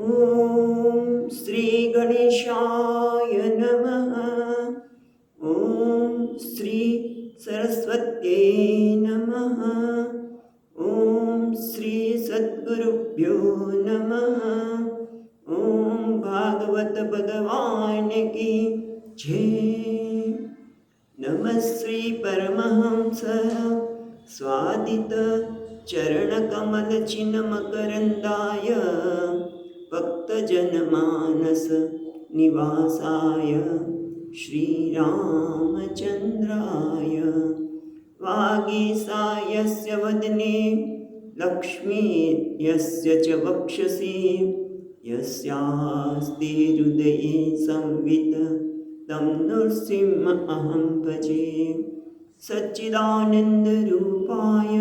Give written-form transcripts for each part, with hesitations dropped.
ॐ श्री गणेशाय नमः। ॐ श्री सरस्वत्यै नमः। ॐ श्री सद्गुरुभ्यो नमः। ॐ भागवत भगवान की जय। नमः श्री परमहंस स्वादित चरणकमल चिन्मकरन्दाय भक्तजनमानस निवासाय श्रीरामचन्द्राय वागीसायस्य वदने लक्ष्मीर्यस्य च वक्षसि यस्यास्ति हृदये संवित् तं नृसिंहमहं भजे। सच्चिदानन्दरूपाय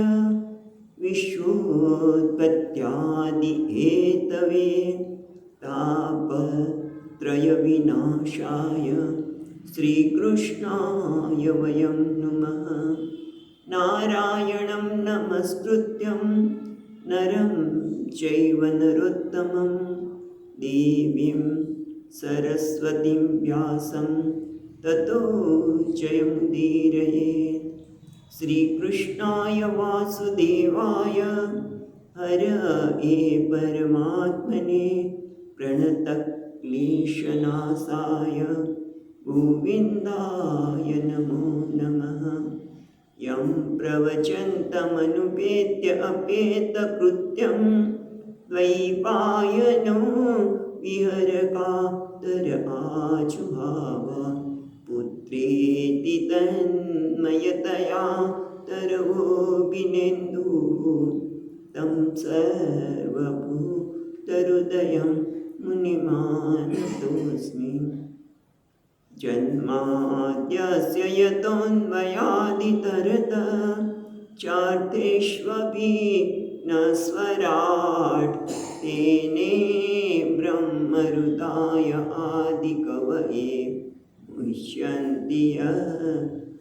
विश्वोत्पत्त्यादि हेतवे तापत्रयविनाशाय श्रीकृष्णाय वयं नुमः। नारायणं नमस्कृत्यं नरं चैव नरोत्तमं देवीं सरस्वतीं व्यासं ततो जयमुदीरयेत्। श्रीकृष्णाय वासुदेवाय हरये परमात्मने प्रणतक्लेशनाशाय गोविन्दाय नमो नमः। यं प्रवचन्तमनुपेत्य अपेतकृत्यं द्वैपायनो विहरकातर आजुहाव पुत्रेति तन्मयतया तरवोऽभिनेन्दुः तं सर्वभूतहृदयं मुनिमानतोऽस्मि। जन्माद्यस्य यतोऽन्वयादितरतः चार्थेष्वभिघ्नस्वराट् तेने ब्रह्महृदाय आदिकवये मुह्यन्ति यः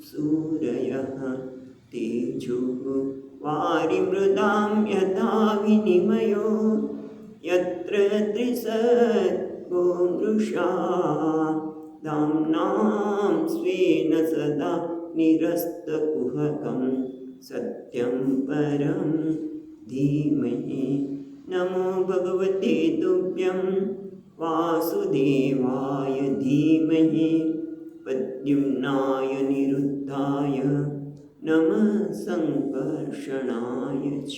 सूरयः तेजो वारिमृदां यथा विनिमयो यत्र त्रिसर्गो मृषा धाम्नां स्वेन सदा निरस्तकुहकं सत्यं परं धीमहि। नमो भगवते तुभ्यं वासुदेवाय धीमहि प्रद्युम्नाय निरुद्धाय नमः संकर्षणाय च।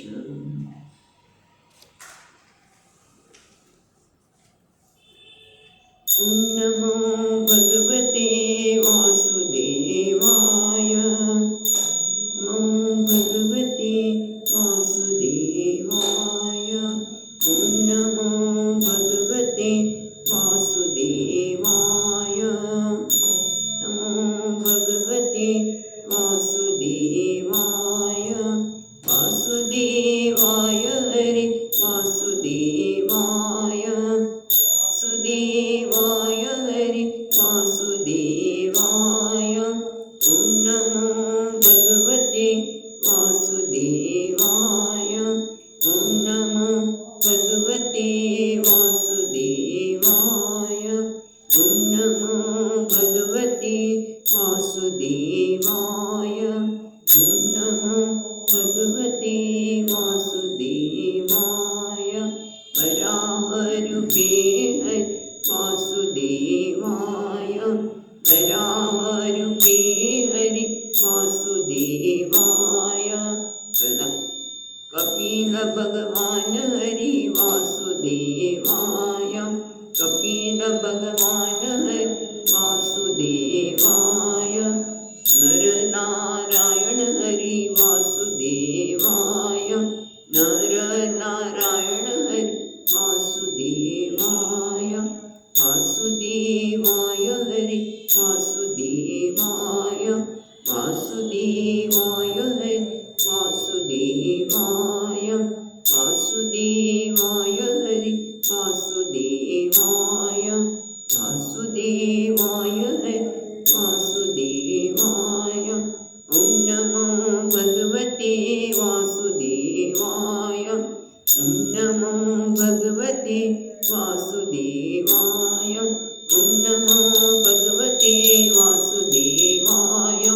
ॐ नमो भगवते वासुदेवाय। नमो भगवते वासुदेवाय। ॐ नमो भगवते वासुदेवाय। नमो भगवते वासुदेवाय। वासुदेवाय हरे वासुदेवाय। वासुदेवाय हरे वासुदेवाय। ॐ नमो भगवते वासुदेवाय। ॐ नमो भगवते वासुदेवाय। ॐ नमो भगवते वासुदेवाय। ॐ नमो भगवते वासुदेवाय। वराहरूपे वासुदेवाय। वराहरूपे हरि वासुदेवाय। कपिल भगवान हरि वासुदेवाय। कपिल भगवान हरि वासुदेवाय। नर नारायण हरि वासुदेवाय। नर नारायण हरि वासुदेवाय। वासुदेवाय हरि वासुदेवाय। वासुदेवाय हरि वासुदेवाय। वासुदेवाय हरि वासुदेवाय। वासुदेवाय हरि वासुदेवाय। ॐ नमो भगवते वासुदेवाय। ॐ नमो भगवते વાસુદેવાય. ઓમ નમો ભગવતે વાસુદેવાય.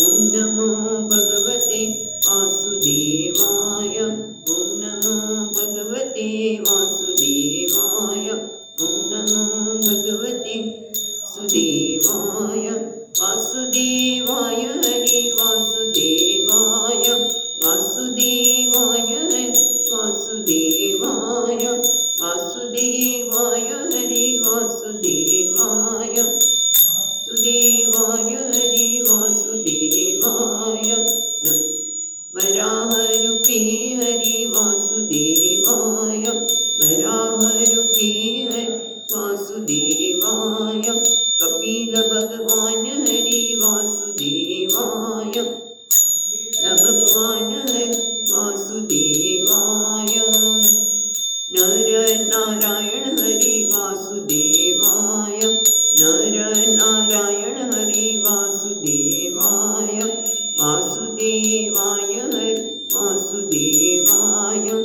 ઓમ નમો ભગવતે વાસુદેવાય. ઓમ નમો ભગવતે વાસુદેવાય. ઓમ નમો ભગવતે વાસુદેવાય. વાસુદેવાય હરિ વાસુદેવાય. વાસુદેવાય હરિ વાસુદેવાય. વાસુદેવાય હરિ વાસુદેવાય. વાસુદેવાય હરિ વાસુદેવાય. વરાહરૂપી હરિ વાસુદેવાય. વરાહરૂપી હરિ વાસુદેવાય. કપિલ ભગવાન હરિ વાસુદેવાય. ભગવાન હરિ વાસુદેવાય. નર નારાયણ હરિ વાસુદેવાય. નર નારાયણ હરિ વાસુદેવાય. વાસુદેવાય હરિ વાસુદેવાય.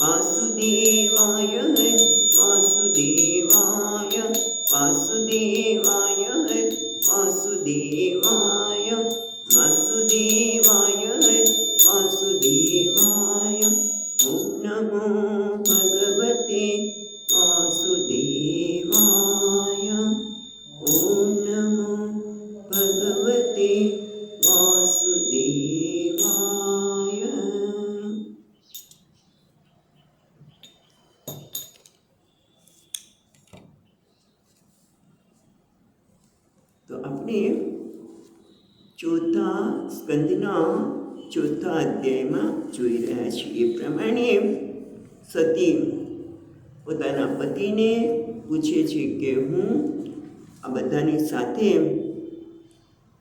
વાસુદેવાય હરિ વાસુદેવાય. વાસુદેવાય હરિ વાસુદેવાય. વાસુદેવાય હરિ વાસુદેવાય. ઓમ નમો ભગવતે વાસુદેવાય. ઓમ નમો ભગવતે વાસુદેવાય. તો આપણે ચોથા સ્કંદના ચોથા અધ્યાયમાં જોઈ રહ્યા છીએ. એ પ્રમાણે સતી પોતાના પતિને પૂછે છે કે હું આ બધાની સાથે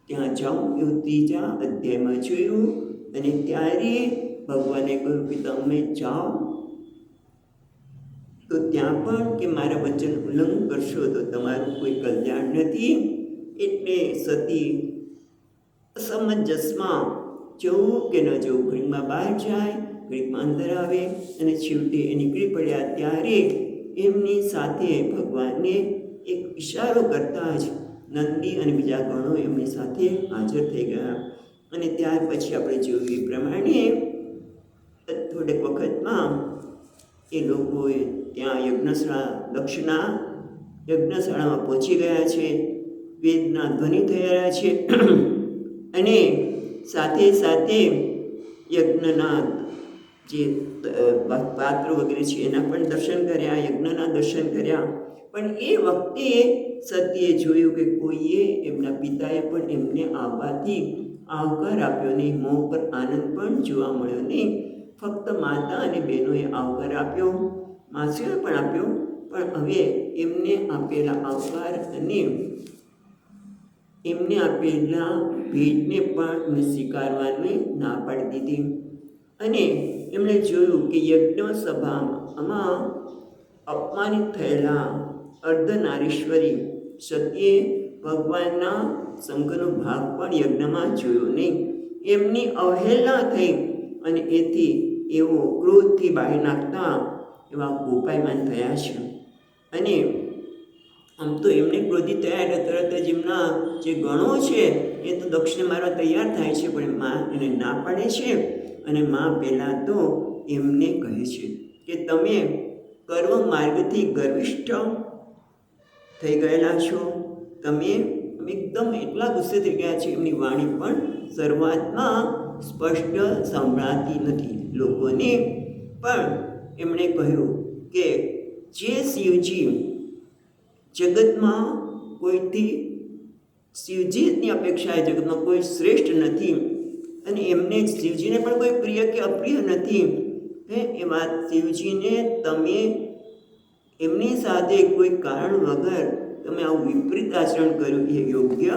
ત્યાં જાઉં. એવું ત્રીજા અધ્યાયમાં જોયું. અને ત્યારે ભગવાને કહ્યું કે તમે જાઓ તો ત્યાં પણ કે મારા વચન ઉલ્લંઘન કરશો તો તમારું કોઈ કલ્યાણ નથી. એટલે સતી અસમંજસમાં જવું કે ન જવું, ઘડીમાં બહાર જાય, ઘડીમાં અંદર આવે, અને છેવટે એ નીકળી પડ્યા. ત્યારે એમની સાથે ભગવાનને એક ઇશારો કરતા જ નંદી અને બીજા ગણો એમની સાથે હાજર થઈ ગયા. અને ત્યાર પછી આપણે જોયું એ પ્રમાણે થોડેક વખતમાં એ લોકોએ ત્યાં દક્ષના યજ્ઞશાળામાં પહોંચી ગયા છે. વેદના ધ્વનિ થઈ રહ્યા છે. અને સાથે સાથે યજ્ઞના જે પાત્રો વગેરે છે એના પણ દર્શન કર્યા, યજ્ઞના દર્શન કર્યા. પણ એ વખતે સતીએ જોયું કે કોઈએ, એમના પિતાએ પણ એમને આવવાથી આવકાર આપ્યો નહીં. મોં પર આનંદ પણ જોવા મળ્યો નહીં. ફક્ત માતા અને બહેનોએ આવકાર આપ્યો, માસીઓએ પણ આપ્યો. પણ હવે એમને આપેલા આવકાર અને એમને આપેલા ભેટને પણ સ્વીકારવાની ના પાડી દીધી. અને એમણે જોયું કે યજ્ઞ સભામાં અપમાનિત થયેલા અર્ધનારીશ્વરી સતીએ ભગવાનના સંઘનો ભાગ પણ યજ્ઞમાં જોયો નહીં. એમની અવહેલના થઈ અને એથી એવો ક્રોધથી બાળી નાખતા એવા ગોપાયમાન થયા છે. અને આમ તો એમને ક્રોધિત થયા એટલે તરત જ એમના જે ગણો છે એ તો દક્ષને મારવા તૈયાર થાય છે. પણ માં એને ના પાડે છે. અને માં પહેલાં તો એમને કહે છે કે તમે કર્મ માર્ગથી ગર્વિષ્ઠ થઈ ગયેલા છો. તમે એકદમ એટલા ગુસ્સે થઈ ગયા છે. એમની વાણી પણ શરૂઆતમાં સ્પષ્ટ સંભળાતી નથી લોકોને. પણ એમણે કહ્યું કે જે શિવજી જગતમાં કોઈથી, શિવજીની અપેક્ષાએ જગતમાં કોઈ શ્રેષ્ઠ નથી, અને એમને શિવજીને પણ કોઈ પ્રિય કે અપ્રિય નથી. એવા શિવજીને તમે એમની સાથે કોઈ કારણ વગર તમે આવું વિપરીત આચરણ કર્યું એ યોગ્ય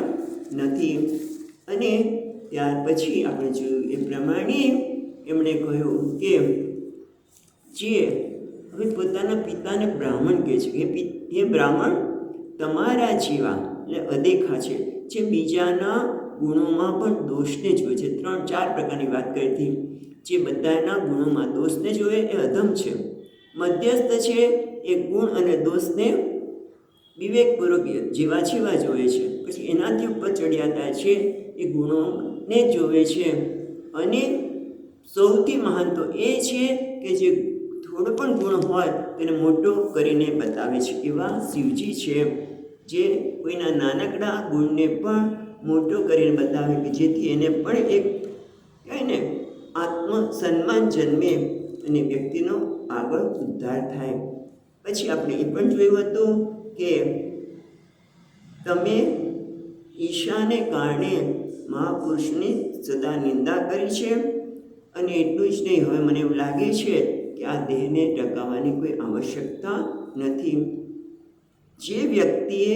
નથી. અને ત્યાર પછી આપણે જોયું એ પ્રમાણે એમણે કહ્યું કે જે હવે પોતાના પિતાને બ્રાહ્મણ કહે છે કે એ બ્રાહ્મણ તમારા જેવા એટલે અદેખા છે, જે બીજાના ગુણોમાં પણ દોષને જુએ છે. 3-4 પ્રકારની વાત કરી હતી. જે બધાના ગુણોમાં દોષને જુએ એ અધમ છે. મધ્યસ્થ છે એ ગુણ અને દોષને વિવેકપૂર્વક જેવા છેવા જોવે છે, પછી એનાથી ઉપર ચડ્યા થાય છે એ ગુણોને જોવે છે. અને સૌથી મહાન તો એ છે કે જે થોડો પણ ગુણ હોય તેને મોટો કરીને બતાવે છે. એવા શિવજી છે જે કોઈના નાનકડા ગુણને પણ મોટો કરીને બતાવે કે જેથી એને પણ એક કહેવાય ને આત્મસન્માન જન્મે અને વ્યક્તિનો આગળ ઉદ્ધાર થાય. પછી આપણે એ પણ જોયું હતું કે તમે ઈર્ષાને કારણે મહાપુરુષની સદા નિંદા કરી છે, અને એટલું જ નહીં, હવે મને એવું લાગે છે કે આ દેહને ટકાવવાની કોઈ આવશ્યકતા નથી. જે વ્યક્તિએ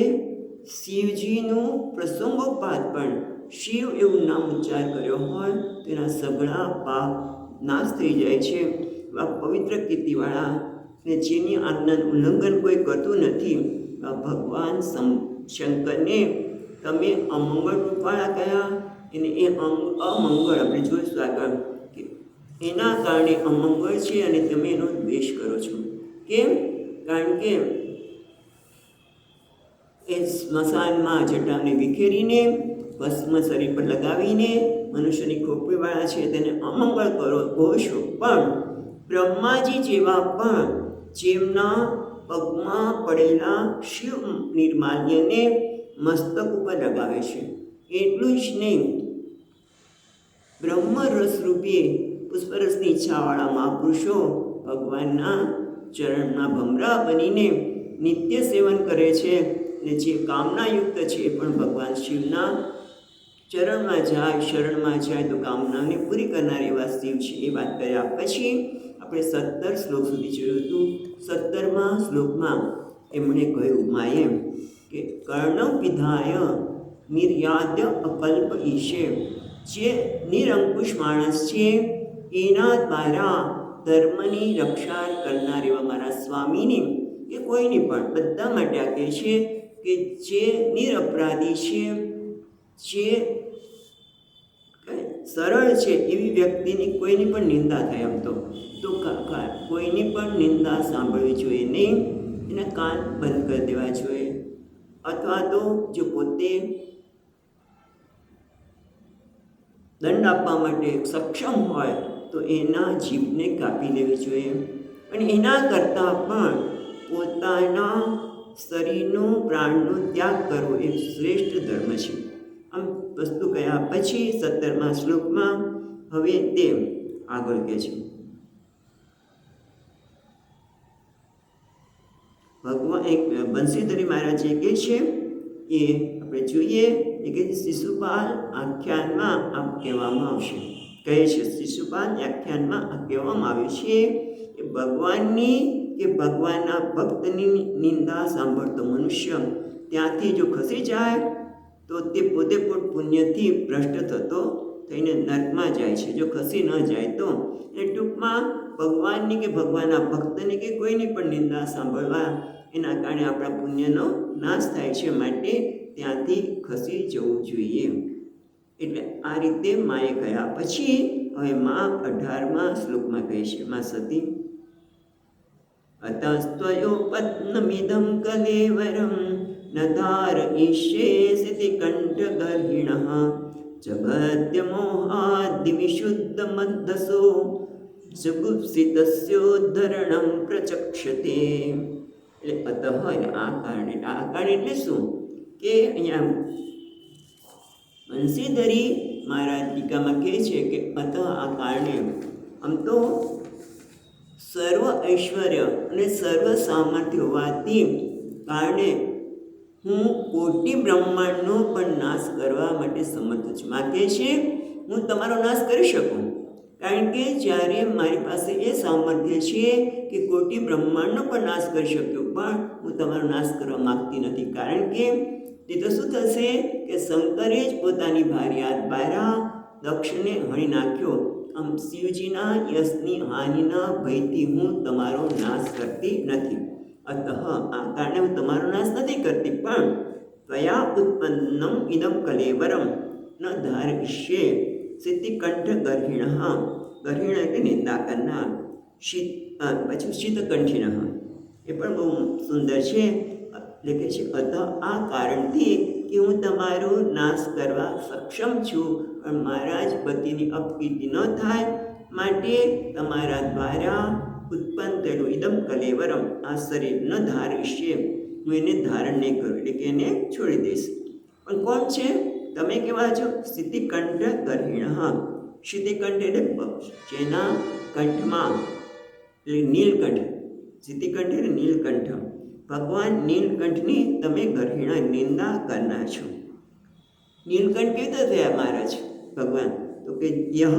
શિવજીનું પ્રસંગોપાત પણ શિવ એવું નામ ઉચ્ચાર કર્યો હોય તેના સઘળા પાપ નાશ થઈ જાય છે. આ પવિત્ર કીર્તિવાળા ને જેની આજ્ઞાનું ઉલ્લંઘન કોઈ કરતું નથી, ભગવાન શંકરને તમે અમંગળ રૂપવાળા કયા, એને એ અમંગળ આપણે જોઈશું આગળ કે એના કારણે અમંગળ છે અને તમે એનો દ્વેષ કરો છો. કેમ? કારણ કે એ સ્મશાનમાં જટાને વિખેરીને ભસ્મ શરીર પર લગાવીને મનુષ્યની ખોપરીવાળા છે તેને અમંગળ કરો કહો છો. પણ બ્રહ્માજી જેવા પણ જેમના પગમાં પડેલા શિવ નિર્માલ્યને મસ્તક ઉપર લગાવે છે. એટલું જ નહીં, બ્રહ્મરસ રૂપે પુષ્પરસની ઈચ્છાવાળા મહાપુરુષો ભગવાનના ચરણના ભમરા બનીને નિત્ય સેવન કરે છે. અને જે કામનાયુક્ત છે એ પણ ભગવાન શિવના ચરણમાં જાય, શરણમાં જાય તો કામનાને પૂરી કરનાર એવા શિવ છે. એ વાત કર્યા પછી આપણે 17 શ્લોક સુધી જોયું હતું. 17મા શ્લોકમાં એમણે કહ્યું માએ કે કર્ણ વિધાય નિર્યાદ્ય અકલ્પ ઈશે, જે નિરંકુશ માણસ છે એના દ્વારા ધર્મની રક્ષા કરનાર એવા મારા સ્વામીની કે કોઈની પણ બધા માટે આ કહે છે કે જે નિરપરાધી છે, જે સરળ છે એવી વ્યક્તિની કોઈની પણ નિંદા થાય એમ તો કોઈની પણ નિંદા સાંભળવી જોઈએ નહીં, એના કાન બંધ કરી દેવા જોઈએ. અથવા તો જો પોતે દંડ આપવા માટે સક્ષમ હોય તો એના જીભને કાપી લેવી જોઈએ. અને એના કરતાં પણ પોતાના શરીરનો પ્રાણનો ત્યાગ કરવો એ શ્રેષ્ઠ ધર્મ છે. આમ વસ્તુ કયા પછી 17મા શ્લોકમાં હવે તે આગળ કહે છે, ભગવાન એક બંસીધરી મહારાજ જે કહે છે એ આપણે જોઈએ. એ કહે છે શિશુપાલ આખ્યાનમાં આ કહેવામાં આવશે, કહે છે શિશુપાલ આખ્યાનમાં આ કહેવામાં આવ્યું છે કે ભગવાનની કે ભગવાનના ભક્તની નિંદા સાંભળતો મનુષ્ય ત્યાંથી જો ખસી જાય તો તે પોતે પણ પુણ્યથી ભ્રષ્ટ થતો થઈને નર્કમાં જાય છે. જો ખસી ન જાય તો એ ટૂંકમાં ભગવાનની કે ભગવાનના ભક્તની કે કોઈની પણ નિંદા સાંભળવા એના કારણે આપણા પુણ્યનો નાશ થાય છે. માટે ત્યાંથી ખસી જવું જોઈએ. એટલે આ રીતે માએ કહ્યા પછી હવે મા 18મા શ્લોકમાં કહે છે, મા સતી અતસ્ત્વયોપત્નમિદં કલેવરં ન ધારયિષ્યેસિતિ કંઠગર્હિણઃ જગદ્યમોહાદ્વિશુદ્ધમદ્દસો જગુપ્સિતસ્યોદ્ધરણં પ્રચક્ષતે. એટલે આ કારણે એટલે શું કે અહીંયા બંસીધરી મહારાજ ટીકામાં કહે છે કે આ કારણે આમ તો સર્વ ઐશ્વર્ય અને સર્વ સામર્થ્ય હોવાથી કારણે હું કોટી બ્રહ્માંડનો પણ નાશ કરવા માટે સમર્થ છું. માગે છે હું તમારો નાશ કરી શકું, કારણ કે જ્યારે મારી પાસે એ સામર્થ્ય છે કે કોટી બ્રહ્માંડનો પણ નાશ કરી શક્યો, પણ હું તમારો નાશ કરવા માગતી નથી. કારણ કે તે તો શું થશે કે શંકરે જ પોતાની ભાર્યા દ્વારા દક્ષને હણી નાખ્યો. આમ શિવજીના યશની હાનિના ભયથી હું તમારો નાશ કરતી નથી. આ કારણે હું તમારો નાશ નથી કરતી, પણ ત્વયા ઉત્પન્નમ ઇદમ કલેવરમ ન ધારયિષ્યે શીતકંઠ ગર્હિણ એટલે નિંદા કરનાર, પછી શીતકંઠિન એ પણ બહુ સુંદર છે. લખે છે, અત આ કારણથી કે હું તમારો નાશ કરવા સક્ષમ છું, પણ મારા જ પતિની અપકીર્તિ ન થાય માટે તમારા દ્વારા ઉત્પન્ન થયેલું ઇદમ કલેવરમ આ શરીર ન ધારીશે, હું એને ધારણ નહીં કરું, એટલે કે એને છોડી દઈશ. પણ કોણ છે? તમે કેવા છો? સ્થિતિકંઠ ગર્હિણ. સ્થિતિકંઠ એટલે જેના કંઠમાં, એટલે નીલકંઠ. સ્થિતિકંઠ એટલે નીલકંઠ. ભગવાન નીલકંઠની તમે ગર્હિણા નિંદા કરનાર છો. નીલકંઠ કેવી રીતે થયા મહારાજ ભગવાન? તો કે યહ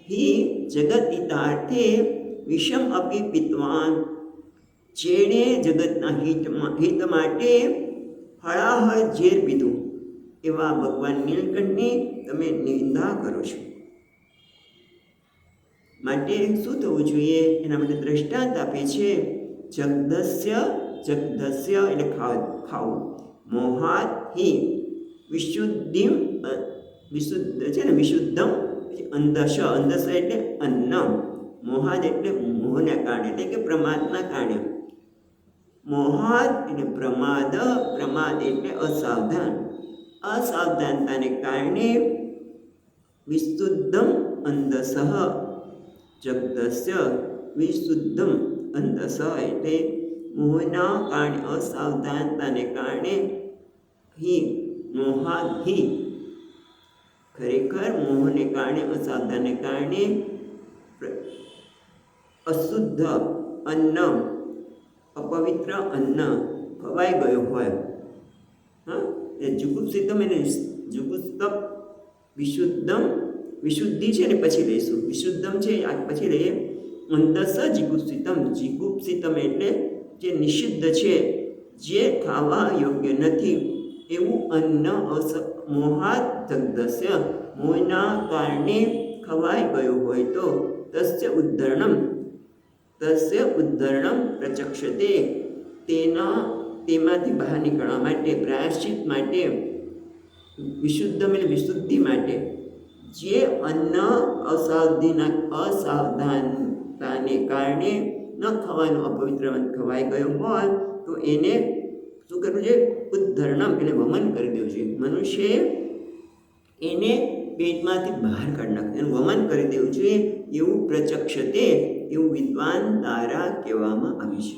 હિ જગત હિતાર્થે વિષમ અપી પિત્વાન, જેણે જગતના હિત માટે હળાહળ ઝેર પીધું એવા ભગવાન નીલકંઠની તમે નિંદા કરો છો. માટે શું થવું જોઈએ? એના માટે દ્રષ્ટાંત આપે છે. જગદસ્ય એટલે ખાવું. મોહાત હિ વિશુદ્ધિમ, વિશુદ્ધ છે ને, વિશુદ્ધમ. અંધશ એટલે અન્ન. મોહાદ એટલે મોહના કારણે, એટલે કે પ્રમાદના કારણે. મોહાદ એટલે પ્રમાદ, પ્રમાદ એટલે અસાવધાન. અસાવધાનતાને કારણે વિશુદ્ધમ અંધસઃ, જગદસ્ય વિશુદ્ધમ અંધસઃ એટલે મોહના કારણે, અસાવધાનતાને કારણે, હિ મોહાદ હિ ખરેખર મોહને કારણે, અસાવધાનને કારણે અશુદ્ધ અન્ન, અપવિત્ર અન્ન ખવાઈ ગયો હોય. એ જુગુપ્સિતમ એટલે જુગુસ્તપ, વિશુદ્ધમ વિશુદ્ધિ છે ને પછી લઈશું, વિશુદ્ધમ છે આ પછી લઈએ. અંતસ જિગુપ્સિતમ, જિગુપ્સિતમ એટલે જે નિષિદ્ધ છે, જે ખાવા યોગ્ય નથી એવું અન્ન. મોહાત જગદસ્ય મોહના કારણે ખવાઈ ગયું હોય તો તસ્ય ઉદ્ધરણમ પ્રચક્ષતે, તેમાંથી બહાર નીકળવા માટે, પ્રાયશ્ચિત માટે, વિશુદ્ધમ એટલે વિશુદ્ધિ માટે જે અન્ન અસાવધાનતાને કારણે ન ખાવાનું, અપવિત્ર ખવાઈ ગયું હોય તો એને શું કરવું છે? ઉદ્ધરણમ એટલે વમન કરી દેવું છે. મનુષ્યએ એને પેટમાંથી બહાર કાઢી નાખે, એનું વમન કરી દેવું જોઈએ. એવું પ્રચક્ષતે, એવું વિદ્વાન દ્વારા કહેવામાં આવે છે.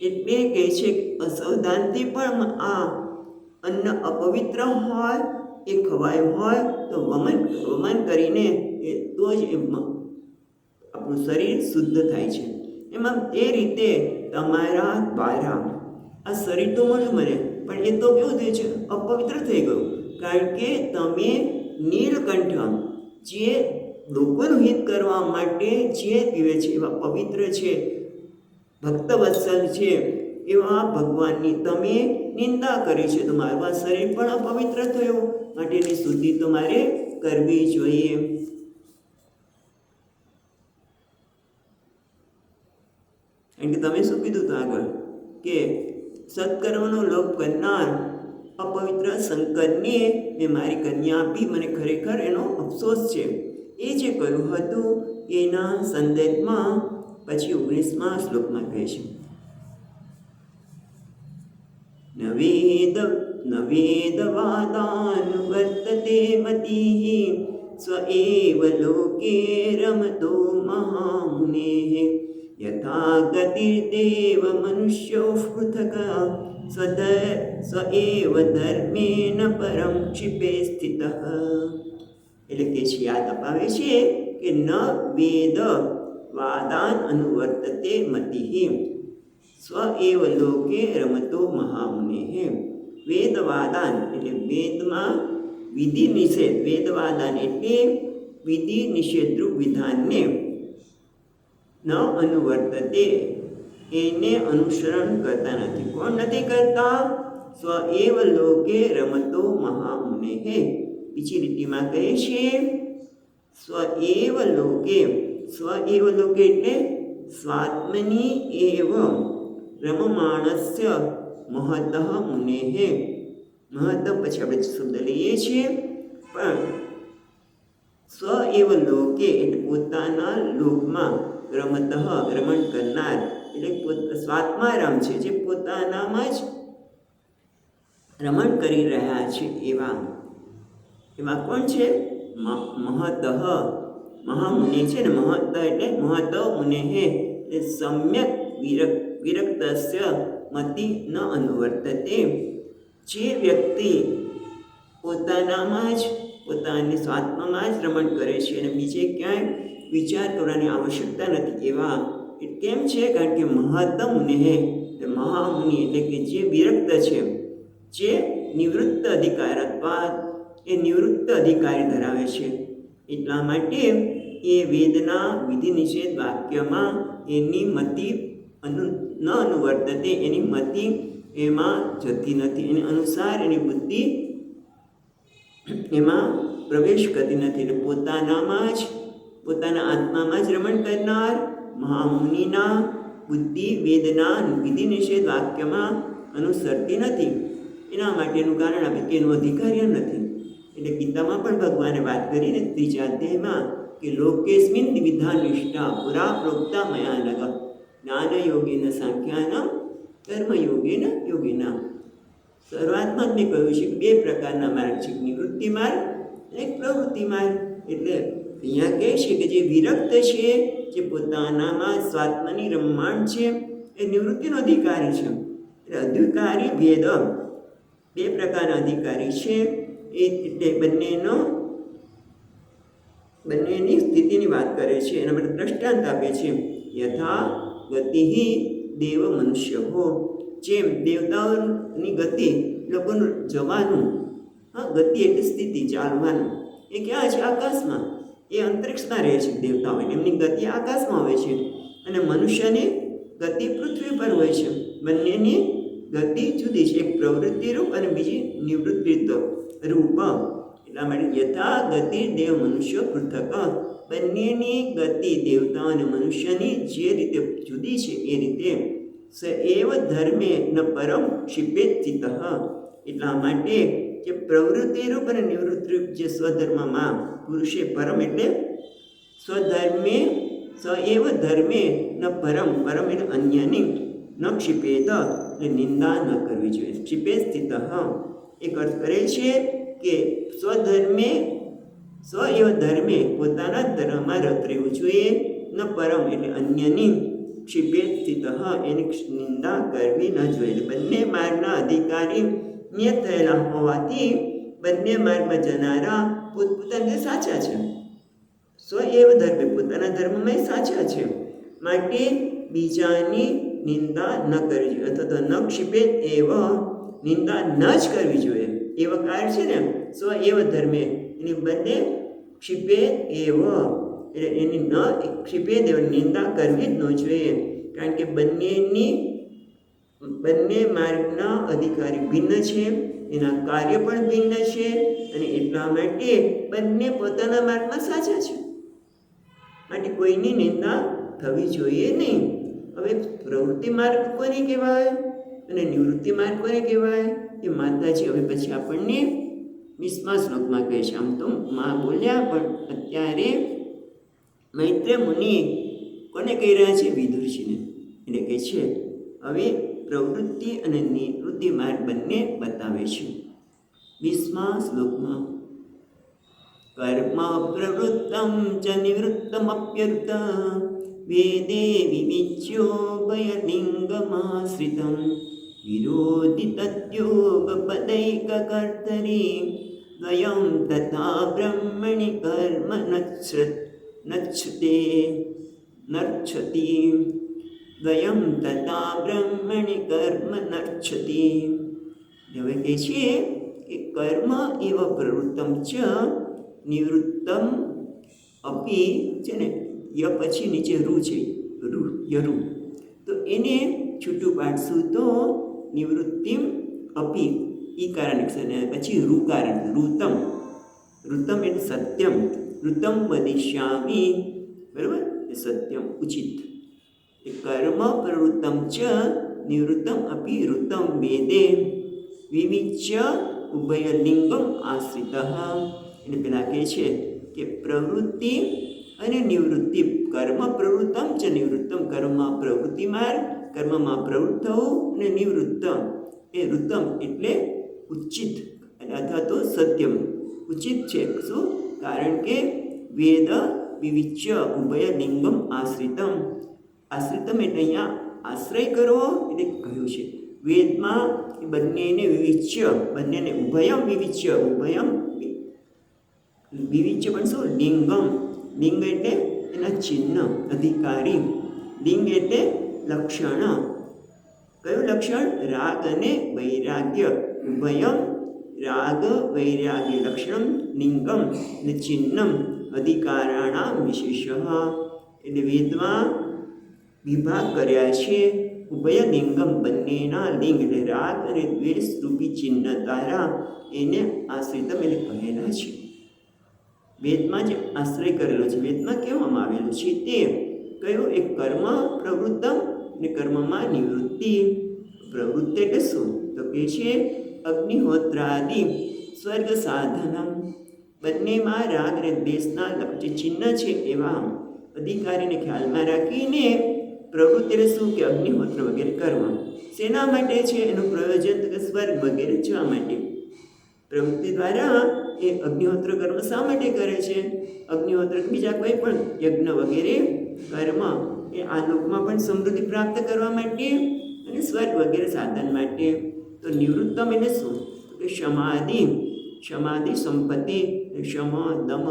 એટલે કહે છે અસાવધાનથી પણ આ અન્ન અપવિત્ર હોય, એ ખવાયું હોય તો વમન કરીને તો જ આપણું શરીર શુદ્ધ થાય છે. એમાં એ રીતે તમારા દ્વારા આ શરીર તો મળ્યું મને, પણ એ તો કેવું થયું છે? અપવિત્ર થઈ ગયું. કારણ કે તમે નીલકંઠ, જે લોકોનું હિત કરવા માટે જે પીવે છે, એવા પવિત્ર છે, ભક્તવત્સલ છે, એવા ભગવાનની તમે નિંદા કરી છે. તો મારું આ શરીર પણ અપવિત્ર થયું, માટેની શુદ્ધિ તમારે કરવી જોઈએ. કારણ કે તમે શું કીધું તો આગળ કે સત્કર્મનો લોભ કરનાર અપવિત્ર શંકરને મેં મારી કન્યા આપી, મને ખરેખર એનો અફસોસ છે. એ જે કહ્યું હતું એના સંદર્ભમાં પછી 19મા શ્લોકમાં કહે છે, નવેદવાદાનુવર્તતે મતિઃ સ્વ એવ લોકે રમતો મહામુનેઃ યથા ગતિર્દેવ મનુષ્યો પૃથક સ્વ એવ ધર્મેણ પરમ ક્ષિપે સ્થિતઃ. એટલે કે છે, યાદ અપાવે છે કે ન વેદ વાદાન અનુવર્તતે મતિઃ સ્વ એવ લોકે રમતો મહામુનેઃ. વેદવાદાન એટલે વેદમાં વિધિ નિષેધ, વેદવાદાન એટલે વિધિ નિષેધરૂપ વિધાનને ન અનુવર્તતે એને અનુસરણ કરતા નથી. કોણ નથી કરતા? સ્વ એવ લોકે રમતો મહામુનેઃ. બીજી લીટીમાં કહે છે સ્વ એવ લોકે, સ્વ એવ લોકે એટલે સ્વાત્મની એવ રમમાણસ્ય મહતઃ મુનેઃ. મહત પછી આપણે શબ્દ લઈએ છીએ, પણ સ્વ એવ લોકે એટલે પોતાના લોકમાં રમતઃ રમણ કરનાર એટલે સ્વાત્મારામ છે, જે પોતાનામાં જ રમણ કરી રહ્યા છે એવા કોણ છે? મહતઃ મહામુનિ છે ને, મહત એટલે મહત મુને હે એટલે સમ્યક વિરક્તસ્ય મતિ ન અનુવર્તતે. જે વ્યક્તિ પોતાનામાં જ પોતાની સ્વાત્મામાં જ રમણ કરે છે અને બીજે ક્યાંય વિચાર કરવાની આવશ્યકતા નથી એવા એ કેમ છે? કારણ કે મહત મુને હે મહામુનિ એટલે કે જે વિરક્ત છે, જે નિવૃત્ત અધિકારત્વાદ એ નિવૃત્ત અધિકારી ધરાવે છે, એટલા માટે એ વેદના વિધિ નિષેધ વાક્યમાં એની મતિ ન અનુવર્તતે, એની મતિ એમાં જતી નથી, એની અનુસાર એની બુદ્ધિ એમાં પ્રવેશ કરતી નથી. એટલે પોતાનામાં જ પોતાના આત્મામાં જ રમણ કરનાર મહામુનિના બુદ્ધિ વેદના વિધિ નિષેધ વાક્યમાં અનુસરતી નથી. એના માટેનું કારણ આપે કે એનું અધિકાર્ય નથી. એટલે ગીતામાં પણ ભગવાને વાત કરીને ત્રીજા અધ્યાયમાં કે લોકેસ્મિન દ્વિધા નિષ્ઠા પુરા પ્રોક્તા મયા નગ જ્ઞાનયોગેન સાંખ્યાનામ કર્મયોગેન યોગિના. શરૂઆતમાં જ મેં કહ્યું છે કે બે પ્રકારના માર્ગ છે, નિવૃત્તિ માર્ગ અને પ્રવૃત્તિ માર્ગ. એટલે અહીંયા કહે છે કે જે વિરક્ત છે, જે પોતાનામાં સ્વાત્માની રમમાણ છે, એ નિવૃત્તિનો અધિકારી છે. એટલે અધિકારી ભેદ બે પ્રકારના અધિકારી છે. એટલે બંનેની સ્થિતિની વાત કરે છે. એના માટે દ્રષ્ટાંત આપે છે. યથા ગતિ દેવ મનુષ્ય હો, જેમ દેવતાઓની ગતિ લોકોનું જવાનું, ગતિ એટલે સ્થિતિ, ચાલવાનું, એ ક્યાં છે? આકાશમાં. એ અંતરિક્ષમાં રહે છે દેવતાઓ, એમની ગતિ આકાશમાં હોય છે અને મનુષ્યની ગતિ પૃથ્વી પર હોય છે. બંનેની ગતિ જુદી છે, એક પ્રવૃત્તિ રૂપ અને બીજી નિવૃત્તિ રૂપ. એટલા માટે યથા ગતિ દેવ મનુષ્ય પૃથક, બંનેની ગતિ દેવતા અને મનુષ્યની જે રીતે જુદી છે એ રીતે સ એવ ધર્મે ન પરમ ક્ષિપેત ચિત્ત. એટલા માટે કે પ્રવૃત્તિ રૂપ અને નિવૃત્તિ રૂપ જે સ્વધર્મમાં પુરુષે પરમ એટલે સ્વધર્મે સ એવ ધર્મે ન પરમ એટલે અન્યની ન ક્ષિપેત એટલે નિંદા ન કરવી જોઈએ. ક્ષિપેત સ્થિત એક અર્થ કરે છે કે સ્વધર્મે સ્વ એવ ધર્મે પોતાના ધર્મમાં રત રહેવું જોઈએ, ન પરમ એટલે અન્યની ક્ષિપેત સ્થિત એની નિંદા કરવી ન જોઈએ. બંને માર્ગના અધિકારી નિયત થયેલા હોવાથી બંને માર્ગમાં જનારા પોતપોતાને સાચા છે. સ્વ એવ ધર્મે પોતાના ધર્મમાં સાચા છે, માટે બીજાની નિંદા ન કરવી જોઈએ, અથવા તો ન ક્ષિપેત એવ નિંદા ન જ કરવી જોઈએ. એવા કાર છે ને સ્વ એવ ધર્મે, એની બંને ક્ષિપેત એવ એટલે એની ન ક્ષિપેત એવ નિંદા કરવી જ ન જોઈએ. કારણ કે બંને માર્ગના અધિકારી ભિન્ન છે, એના કાર્ય પણ ભિન્ન છે અને એટલા માટે બંને પોતાના માર્ગમાં સાચા છે, માટે કોઈની નિંદા થવી જોઈએ નહીં. હવે પ્રવૃત્તિ માર્ગ કોને કહેવાય અને નિવૃત્તિ માર્ગ કોને કહેવાય એ માતાજી હવે પછી આપણને 20મા શ્લોકમાં કહે છે. આમ તો માં બોલ્યા, પણ અત્યારે મૈત્રેય મુનિ કોને કહી રહ્યા છે? વિદુરજીને. એટલે કહે છે હવે પ્રવૃત્તિ અને નિવૃત્તિ માર્ગ બંને બતાવે છે 20મા શ્લોકમાં. કર્મ પ્રવૃત્તમ ચ નિવૃત્તમપ્યર્થ વેદે વિવિચ્યોભયલિંગમાશ્રિતમ વિરોધિ તદ્યોગ પદૈકકર્તરી દ્વયં તથા બ્રહ્મણિ કર્મ નર્છતિ દ્વયં તથા બ્રહ્મણિ કર્મ નર્છતિ. હવે કહે છે કે કર્મ એવ પ્રવૃત્તમ ચ નિવૃત્તમ અપી છે ને, ય પછી નીચે રૂ છે, યરુ, તો એને છૂટું પાડશું તો નિવૃત્તિમ અપી ઈ કારણ પછી રૂકારણ ઋતમ એટલે સત્યમ, ઋતમ વદિષ્યામી, બરાબર, એ સત્યમ ઉચિત. કર્મ પ્રવૃત્તમ ચ નિવૃત્તમ અપી ઋતમ વેદે વિવિચ્ય ઉભયલિંગમ આશ્રિત. એટલે પેલા કહે છે કે પ્રવૃત્તિ અને નિવૃત્તિ કર્મ પ્રવૃત્તમ ચ નિવૃત્તમ કર્મમાં પ્રવૃત્તિ માર્ગ, કર્મમાં પ્રવૃત્ત થવું, અને નિવૃત્ત એ વૃત્તમ એટલે ઉચિત અથવા તો સત્યમ ઉચિત છે. શું? કારણ કે વેદ વિવિચ્ય ઉભય લિંગમ આશ્રિતમ. આશ્રિતમ એટલે અહીંયા આશ્રય કરવો એટલે કહ્યું છે. વેદમાં બંનેને વિવિચ્ય, બંનેને ઉભયમ વિવિચ્ય, ઉભયમ વિવિચ્ય પણ શું? લિંગમ. લિંગ એટલે એના ચિહ્ન, અધિકારી. લિંગ એટલે લક્ષણ. કયું લક્ષણ? રાગ અને વૈરાગ્ય. ઉભયમ રાગ વૈરાગ્ય લક્ષણમ, લિંગમ એટલે ચિહ્નમ, અધિકારાણામ વિશેષ. એટલે વેદમાં વિભાગ કર્યા છે. ઉભય લિંગમ બંનેના લિંગ એટલે રાગ અને દ્વેષ રૂપી ચિહ્ન દ્વારા એને આશ્રિતમ એટલે કહેલા છે. વેદમાં જે આશ્રય કરેલો છે, વેદમાં કહેવામાં આવેલું છે તે કયો? એક કર્મ પ્રવૃત્તમ અને કર્મમાં નિવૃત્તિ. પ્રવૃત્તિ એટલે શું? તો કે છે અગ્નિહોત્રાદિ સ્વર્ગ સાધનમ. બંનેમાં રાગ અને દ્વેષના જે ચિહ્ન છે એવા અધિકારીને ખ્યાલમાં રાખીને પ્રવૃત્તિ એટલે શું? કે અગ્નિહોત્ર વગેરે કર્મ શેના માટે છે? એનું પ્રયોજન તો કે સ્વર્ગ વગેરે જવા માટે. પ્રવૃત્તિ દ્વારા એ અગ્નિહોત્ર કર્મ શા માટે કરે છે? અગ્નિહોત્ર બીજા કોઈ પણ યજ્ઞ વગેરે કર્મ એ આ લોકમાં પણ સમૃદ્ધિ પ્રાપ્ત કરવા માટે અને સ્વર્ગ વગેરે સાધન માટે. તો નિવૃત્તમ એટલે શું? કે સમાધિ, સમાધિ સંપત્તિ, શમ દમ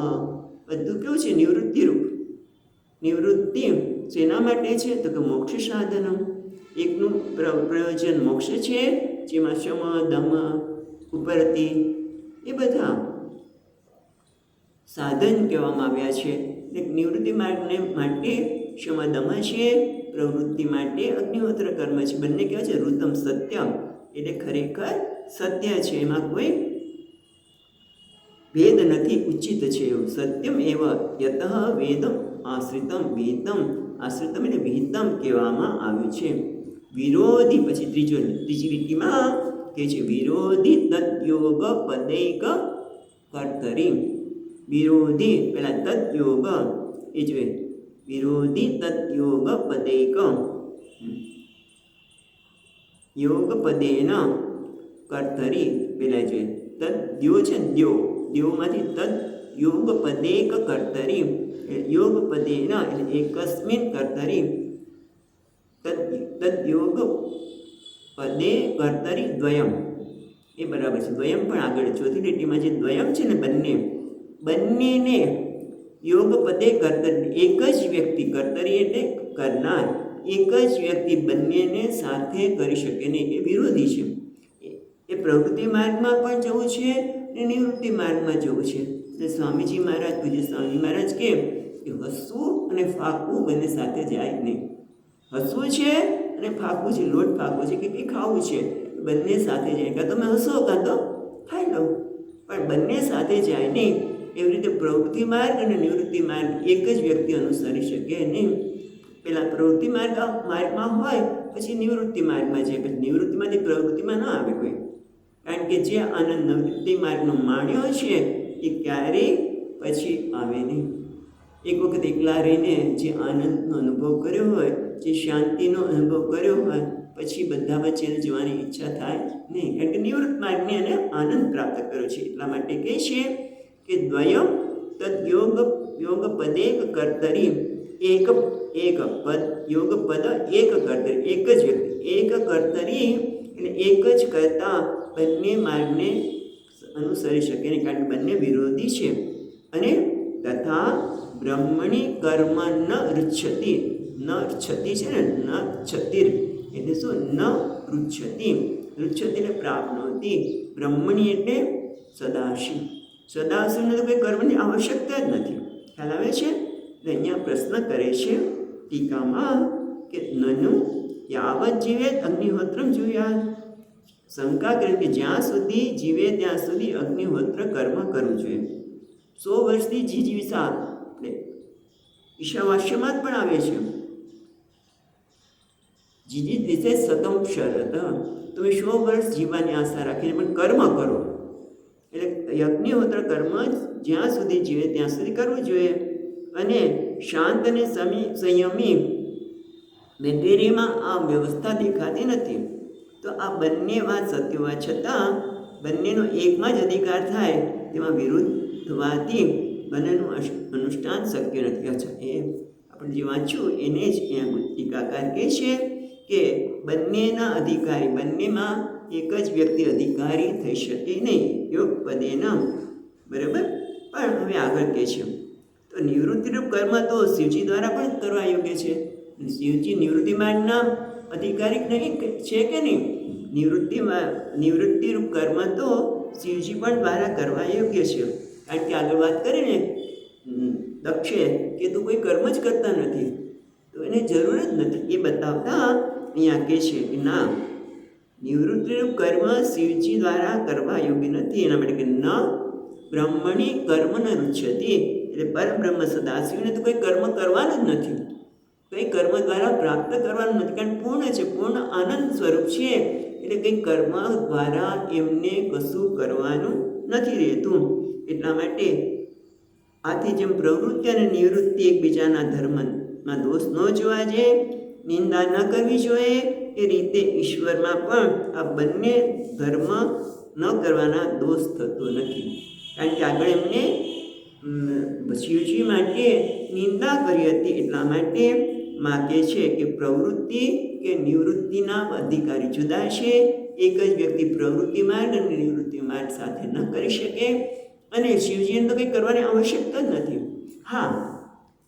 બધું કેવું છે? નિવૃત્તિરૂપ. નિવૃત્તિ શેના માટે છે? તો કે મોક્ષ સાધનમ. એકનું પ્રયોજન મોક્ષ છે, જેમાં શમ દમ ઉપરતી એ બધા સાધન કહેવામાં આવ્યા છે. એક નિવૃત્તિ માર્ગને માટે શમદમ છે, પ્રવૃત્તિ માટે અગ્નિહોત્ર કર્મ છે. બંને કહેવાય છે ઋતમ સત્યમ એટલે ખરેખર સત્ય છે, એમાં કોઈ ભેદ નથી, ઉચિત છે એવું. સત્યમ એવ યતઃ વેદમ આશ્રિતમ વેદમ આશ્રિતમ એટલે વિહિતમ કહેવામાં આવ્યું છે. વિરોધી પછી ત્રીજી લીટીમાં કે છે વિરોધી તદ્યોગ પદૈક કર્તરી. વિરોધી પેલા તદ્યોગ એ જોઈએ, વિરોધી તદ્યોગ પદૈક યોગ પદેન કર્તરી પેલા જોઈએ. તદ્યો છે દ્યો, દ્યોમાંથી તદ યોગ પદેક કર્તરી. યોગ પદેન એટલે એકસ્મિન કર્તરી. તદ્યોગ પદે કર્તરી દ્વયમ એ બરાબર છે. દ્વયમ પણ આગળ ચોથી લીટીમાં જે દ્વયમ છે ને બંનેને યોગ પદે કર્તરી, એક જ વ્યક્તિ, કર્તરી એટલે કરનાર, એક જ વ્યક્તિ બંનેને સાથે કરી શકે નહીં, એ વિરોધી છે. એ પ્રવૃત્તિ માર્ગમાં પણ જવું છે અને નિવૃત્તિ માર્ગમાં જવું છે. એટલે સ્વામીજી મહારાજ, પૂજ્ય સ્વામી મહારાજ કે હસવું અને ફાકવું બંને સાથે જાય નહીં. હસવું છે અને ફાકવું છે, લોટ ફાકવું છે કે કંઈ ખાવું છે, બંને સાથે જાય. કાં તમે હસો કાં તો ખાઈ લો, પણ બંને સાથે જાય નહીં. એવી રીતે પ્રવૃત્તિ માર્ગ અને નિવૃત્તિ માર્ગ એક જ વ્યક્તિ અનુસરી શકે નહીં. પહેલાં પ્રવૃત્તિ માર્ગમાં હોય, પછી નિવૃત્તિ માર્ગમાં જાય, પછી નિવૃત્તિમાંથી પ્રવૃત્તિમાં ન આવે કોઈ. કારણ કે જે આનંદ નિવૃત્તિ માર્ગનો માણ્યો છે એ ક્યારેય પછી આવે નહીં. એક વખત એકલા રહીને જે આનંદનો અનુભવ કર્યો હોય, જે શાંતિનો અનુભવ કર્યો હોય, પછી બધા વચ્ચે જવાની ઈચ્છા થાય નહીં. કારણ કે નિવૃત્ત માર્ગને એને આનંદ પ્રાપ્ત કર્યો છે. એટલા માટે કહે છે કે દ્વયમ તદ યોગ પદેક કર્તરી. એક પદ યોગ પદ એક કર્તરી, એક જ વ્યક્તિ, એક કર્તરી એટલે એક જ કરતા બંને માર્ગને અનુસરી શકે નહીં, કારણ કે બંને વિરોધી છે. અને તથા બ્રહ્મણી કર્મ ન રુચ્છતિ, ન ક્ષતિ છે ને, ન ક્ષતિર એટલે શું? ન રુચ્છતિ, રુચ્છતિ એટલે પ્રાપ્ત નહોતી. બ્રહ્મણી એટલે સદાશિવ, સદાશિવને તો કોઈ કર્મની આવશ્યકતા જ નથી. ખ્યાલ આવે છે? અહીંયા પ્રશ્ન કરે છે ટીકામાં કે નનુ યાવત જીવે અગ્નિહોત્રમ જોયા. શંકા કરી કે જ્યાં સુધી જીવે ત્યાં સુધી અગ્નિહોત્ર કર્મ કરવું જોઈએ. 100 વર્ષથી જીવિકા એટલે ઈશાવાસ્યમાં જ પણ આવે છે. જીજી દિશે સતમ શરત, તમે 100 વર્ષ જીવવાની આશા રાખીને પણ કર્મ કરો. એટલે અગ્નિહોત્ર કર્મ જ્યાં સુધી જીવે ત્યાં સુધી કરવું જોઈએ. અને શાંત અને સંયમી વગેરેમાં આ વ્યવસ્થા દેખાતી નથી. તો આ બંને વાત સત્ય હોવા છતાં બંનેનો એકમાં જ અધિકાર થાય તેમાં વિરુદ્ધ થવાથી બંનેનું અનુષ્ઠાન શક્ય નથી. અચ્છા, એ આપણે જે વાંચ્યું એને જ અહીંયા ટીકાકાર કહે છે કે બંનેના અધિકારી, બંનેમાં એક જ વ્યક્તિ અધિકારી થઈ શકે નહીં, યોગ પદેના. બરાબર. પણ હવે આગળ કહે છે તો નિવૃત્તિરૂપ કર્મ તો શિવજી દ્વારા પણ કરવા યોગ્ય છે. શિવજી નિવૃત્તિ માર્ગના અધિકારી નહીં છે કે નહીં? નિવૃત્તિરૂપ કર્મ તો શિવજી પણ દ્વારા કરવા યોગ્ય છે. કારણ કે આગળ વાત કરીને દક્ષે કે તું કોઈ કર્મ જ કરતા નથી, તો એને જરૂર જ નથી એ બતાવતા અહીંયા કહે છે કે ના, નિવૃત્તિરૂપ કર્મ શિવજી દ્વારા કરવા યોગ્ય નથી. એના માટે કે ન બ્રહ્મણી કર્મ ન રુચ્યતિ, એટલે પરબ્રહ્મ સદાશિવને તો કોઈ કર્મ કરવાનું જ નથી, કંઈ કર્મ દ્વારા પ્રાપ્ત કરવાનું નથી. કારણ પૂર્ણ છે, પૂર્ણ આનંદ સ્વરૂપ છે, એટલે કંઈ કર્મ દ્વારા એમને કશું કરવાનું નથી રહેતું. એટલા માટે આથી જેમ પ્રવૃત્તિ અને નિવૃત્તિ એકબીજાના ધર્મમાં દોષ ન જોવા જોઈએ, નિંદા ન કરવી જોઈએ, એ રીતે ઈશ્વરમાં પણ આ બંને ધર્મ ન કરવાના દોષ થતો નથી. કારણ કે આગળ એમને શિવજી માટે નિંદા કરી હતી. એટલા માટે માગે છે કે પ્રવૃત્તિ કે નિવૃત્તિના અધિકારી જુદા છે. એક જ વ્યક્તિ પ્રવૃત્તિ માર્ગ અને નિવૃત્તિ માર્ગ સાથે ન કરી શકે, અને શિવજીને તો કંઈ કરવાની આવશ્યકતા જ નથી. હા,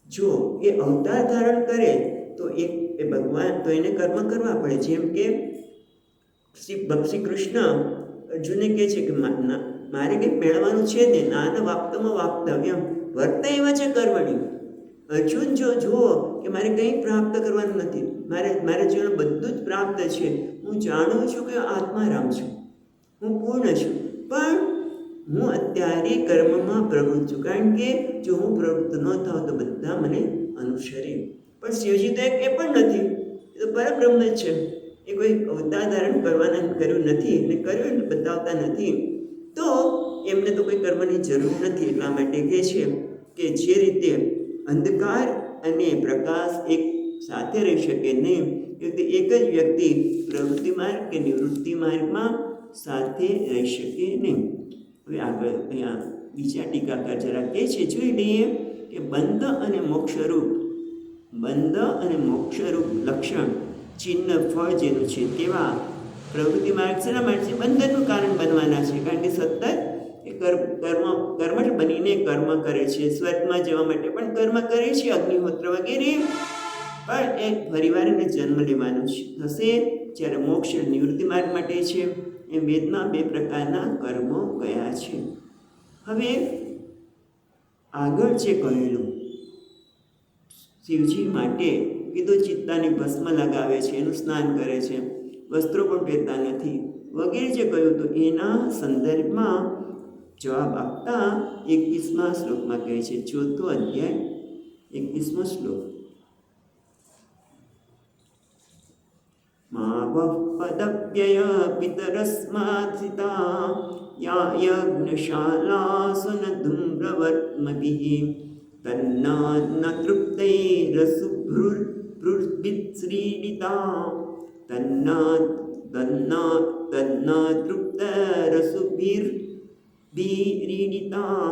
જો એ અવતાર ધારણ કરે તો એ ભગવાન, તો એને કર્મ કરવા પડે. જેમ કે શ્રી કૃષ્ણ અર્જુનને કહે છે કે મારે કંઈ મેળવાનું છે ને, નાના વાપ્તમાં વાપ્તવ્યમ વર્ત એવા છે કર્મણી. અર્જુન જો જુઓ કે મારે કંઈ પ્રાપ્ત કરવાનું નથી, મારા જીવન બધું જ પ્રાપ્ત છે. હું જાણું છું કે આત્મારામ છું, હું પૂર્ણ છું, પણ હું અત્યારે કર્મમાં પ્રવૃત્ત છું. કારણ કે જો હું પ્રવૃત્ત ન થાઉં તો બધા મને અનુસરે. પણ શિવજી તો એ પણ નથી, એ તો પરબ્રહ્મ જ છે. એ કોઈ અવતાર ધારણ કર્યું નથી અને કર્યું બતાવતા નથી, તો એમને તો કોઈ કર્મની જરૂર નથી. એટલા માટે કહે છે કે જે રીતે અંધકાર અને પ્રકાશ એક સાથે રહી શકે નહીં, એ રીતે એક જ વ્યક્તિ પ્રવૃત્તિ માર્ગ કે નિવૃત્તિ માર્ગમાં સાથે રહી શકે નહીં. હવે આગળ અહીંયા બીજા ટીકાકાર જરા કહે છે, જોઈ લઈએ કે બંધ અને મોક્ષરૂપ લક્ષણ ચિહ્ન ફળ જેનું છે તેવા પ્રવૃત્તિ માર્ગ શેના માટે બંધનનું કારણ બનવાના છે. કારણ કે સતત એ કર્મ જ બનીને કર્મ કરે છે. સ્વર્ગમાં જવા માટે પણ કર્મ કરે છે, અગ્નિહોત્ર વગેરે, પણ એ ફરીવાર એને જન્મ લેવાનું થશે. જ્યારે મોક્ષ નિવૃત્તિ માર્ગ માટે છે. એ વેદમાં બે પ્રકારના કર્મો ગયા છે. હવે આગળ જે કહેલું શિવજી માટે કીધું, ચિત્તાની ભસ્મ લગાવે છે, એનું સ્નાન કરે છે, વસ્ત્રો પણ પહેરતા નથી વગેરે જે કહ્યું હતું, એના સંદર્ભમાં જવાબ આપતા 21મા શ્લોકમાં કહે છે, 4થો અધ્યાય 21મો શ્લોક. પદવ્યય પિતરસ્માથિતા યા યજ્ઞશાલાસુ ન ધૂમ્રવર્ત્મભિઃ તન્નાન્ન તૃપ્તૈરસુભૃર્ભૃર્વિત્સ્રીડિતા તન્નાતૃપ્તરસુભિર્ભીરીડિતા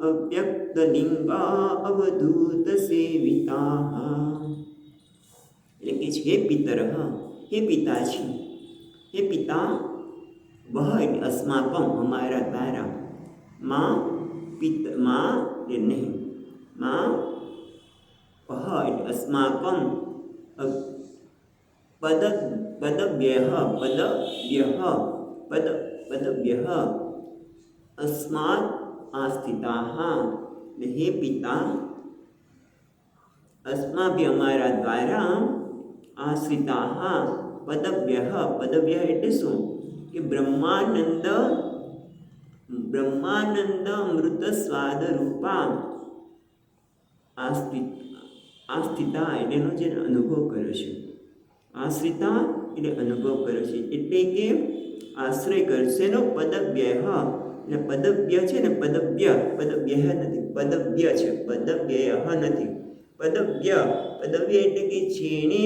અવ્યક્તલિંગા અવધૂત સેવિતા. એટલે કે હે પિતર, હે પિતાજી, હે પિતા, વહ અસ્માકમ અમારા દ્વારા, માં એટલે નહીં, માં વહ અસ્માકમ પદવ્યઃ અસ્માત આસ્થિતાઃ. હે પિતા, અસ્માભિ અમારા દ્વારા, આશ્રિતા પદવ્ય એટલે શું? કે બ્રહ્માનંદ અમૃત સ્વાદ રૂપા આસ્થિતા એટલે એનો જે અનુભવ કર્યો છે. આશ્રિતા એટલે અનુભવ કર્યો છે, એટલે કે આશ્રય કર્યો છે. એનો પદવ્ય, એટલે પદવ્ય છે ને, પદવ્ય નથી, પદવ્ય છે, પદવ્યય નથી. પદવ્ય એટલે કે જેણે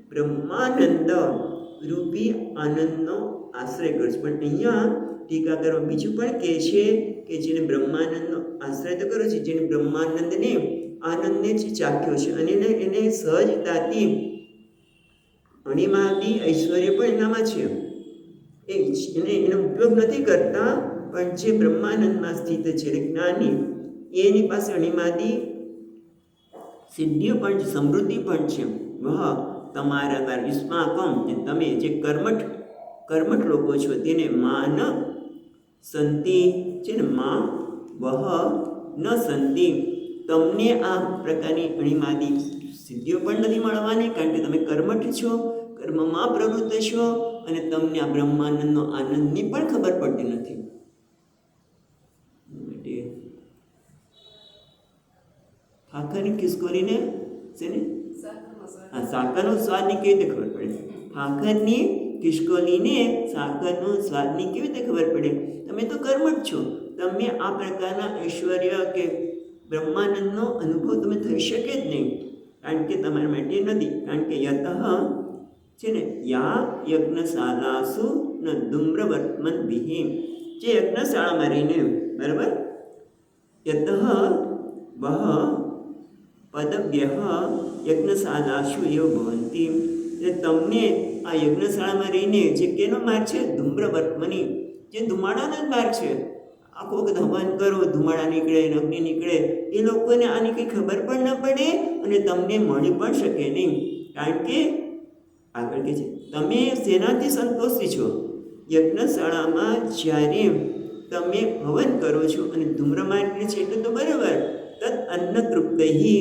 બ્રહ્માનંદ રૂપી આનંદનો આશ્રય કર્યો છે. પણ અહીંયા ટીકાકારો બીજું પણ કહે છે કે જેને બ્રહ્માનંદનો આશ્રય તો કર્યો છે, જેને બ્રહ્માનંદને આનંદને જ ચાખ્યો છે અને એને સહજતાથી અણિમાદી ઐશ્વર્ય પણ એનામાં છે. એનો ઉપયોગ નથી કરતા, પણ જે બ્રહ્માનંદમાં સ્થિત છે જ્ઞાની, એની પાસે અણિમાદી સિદ્ધિઓ પણ છે, સમૃદ્ધિ પણ છે. તમારા દ્વારા યુષ્માકમ, તમે જે કર્મઠ લોકો છો તેને માન સંતિ છે ને, મા વહ ન સંતિ, તમને આ પ્રકારની અણિમાદી સિદ્ધિઓ પણ નથી મળવાની, કારણ કે તમે કર્મઠ છો, કર્મમાં પ્રવૃત્ત છો અને તમને આ બ્રહ્માનંદનો આનંદની પણ ખબર પડતી નથી. ખાખરની ખિસકોલીને છે ને સાકરનો સ્વાદની કેવી રીતે ખબર પડે? ખાખરની ખિસકોલીને સાકરનો સ્વાદની કેવી રીતે ખબર પડે? તમે તો કર્મઠ છો, તમે આ પ્રકારના ઐશ્વર્ય કે બ્રહ્માનંદનો અનુભવ તમે થઈ શકે જ નહીં, કારણ કે તમારા માટે નથી. કારણ કે યતઃ છે ને, યા યજ્ઞશાલાસુ ન ધૂમ્રવર્તમન વિહીન, જે યજ્ઞશાળામાં રહીને, બરાબર, યતઃ વહ પદવ્ય યજ્ઞશાલાસુ એવ ભવંતિ, એટલે તમને આ યજ્ઞશાળામાં રહીને જે કેનો માર્ગ છે? ધૂમ્રવર્તમની, જે ધુમાડાનો જ માર્ગ છે. આખો વખત હવન કરો, ધુમાડા નીકળે, અગ્નિ નીકળે, એ લોકોને આની કંઈ ખબર પણ ન પડે અને તમને મળી પણ શકે નહીં. કારણ કે આગળ કહે છે, તમે શેનાથી સંતોષી છો? યજ્ઞશાળામાં જ્યારે તમે હવન કરો છો અને ધૂમ્રમાન છે એટલે તો બરાબર, તદ અન્ન તૃપ્તૈ,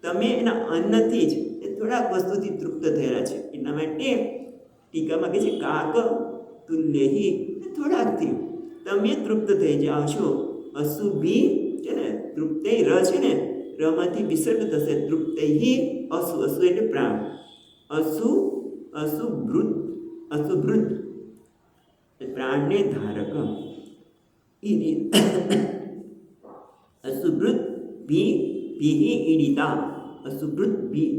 તમે એના અન્નથી જ થોડાક વસ્તુથી તૃપ્ત થયેલા છે. એટલા માટે ટીકામાં કહે છે કાક તુલ્યહી, થોડાકથી તમે તૃપ્ત થઈ જાઓ છો. અશુભી છે ને, તૃપ્તૈ ર છે ને, રમાંથી વિસર્ગ થશે, તૃપ્તૈ અસુ, અસુ એટલે પ્રાણ, અશુભૃત પ્રાણને ધારક, અશુભૃત ભી ઈડિતા, અશુભૃત ભી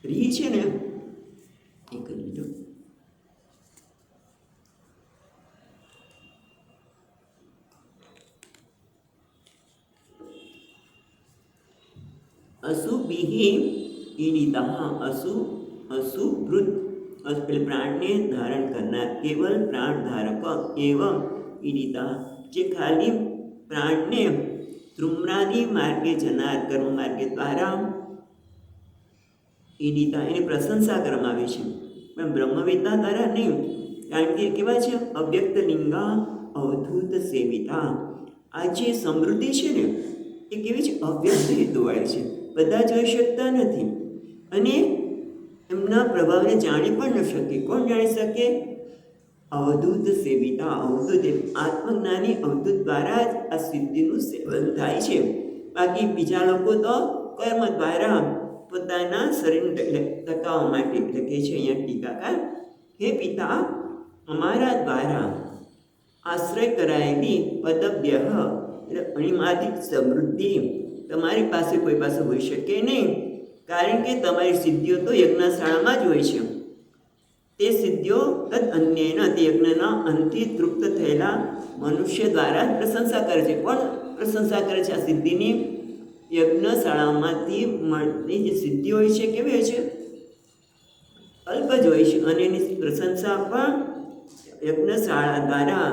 રી છે ને, એ કરી લીધો. અશુભિ ઈડિતા, અશુભૃત એટલે પ્રાણને ધારણ કરનાર, કેવલ પ્રાણ ધારક, એવમ ઈડિતા, જે ખાલી પ્રાણને ધ્રુમ્રાદિ માર્ગે જનાર, કર્મ માર્ગે દ્વારા ઈડિતા, એની પ્રશંસા કરવામાં આવી છે, પણ બ્રહ્મવેત્તા દ્વારા નહીં. કારણ કે કેવા છે? અવ્યક્ત લિંગા અવધૂત સેવિતા. આ જે સમૃદ્ધિ છે ને, એ કેવી છે? અવ્યક્ત હેતુવાળી છે, બધા જોઈ શકતા નથી અને એમના પ્રભાવને જાણી પણ ન શકે. કોણ જાણી શકે? અવધૂત સેવિતા, અવધૂત આત્મજ્ઞાની અવધૂત દ્વારા જ આ સિદ્ધિનું સેવન થાય છે. બાકી બીજા લોકો તો કર્મ દ્વારા પોતાના શરીરને ટકાવવા માટે, એટલે કે છે અહીંયા ટીકાકાર, હે પિતા, અમારા દ્વારા આશ્રય કરાયેલી પદવ્ય એટલે અણિમાદિક સમૃદ્ધિ તમારી પાસે કોઈ પાસે હોઈ શકે નહીં, કારણ કે તમારી સિદ્ધિઓ તો યજ્ઞશાળામાં જ હોય છે. તે સિદ્ધિઓ તદ અન્યના, તે યજ્ઞના અંતથી તૃપ્ત થયેલા મનુષ્ય દ્વારા પ્રશંસા કરે છે. કોણ પ્રશંસા કરે છે આ સિદ્ધિની? યજ્ઞશાળામાંથી મળતી જે સિદ્ધિ હોય છે, કેવી હોય છે? અલ્પ જ હોય છે અને એની પ્રશંસા પણ યજ્ઞશાળા દ્વારા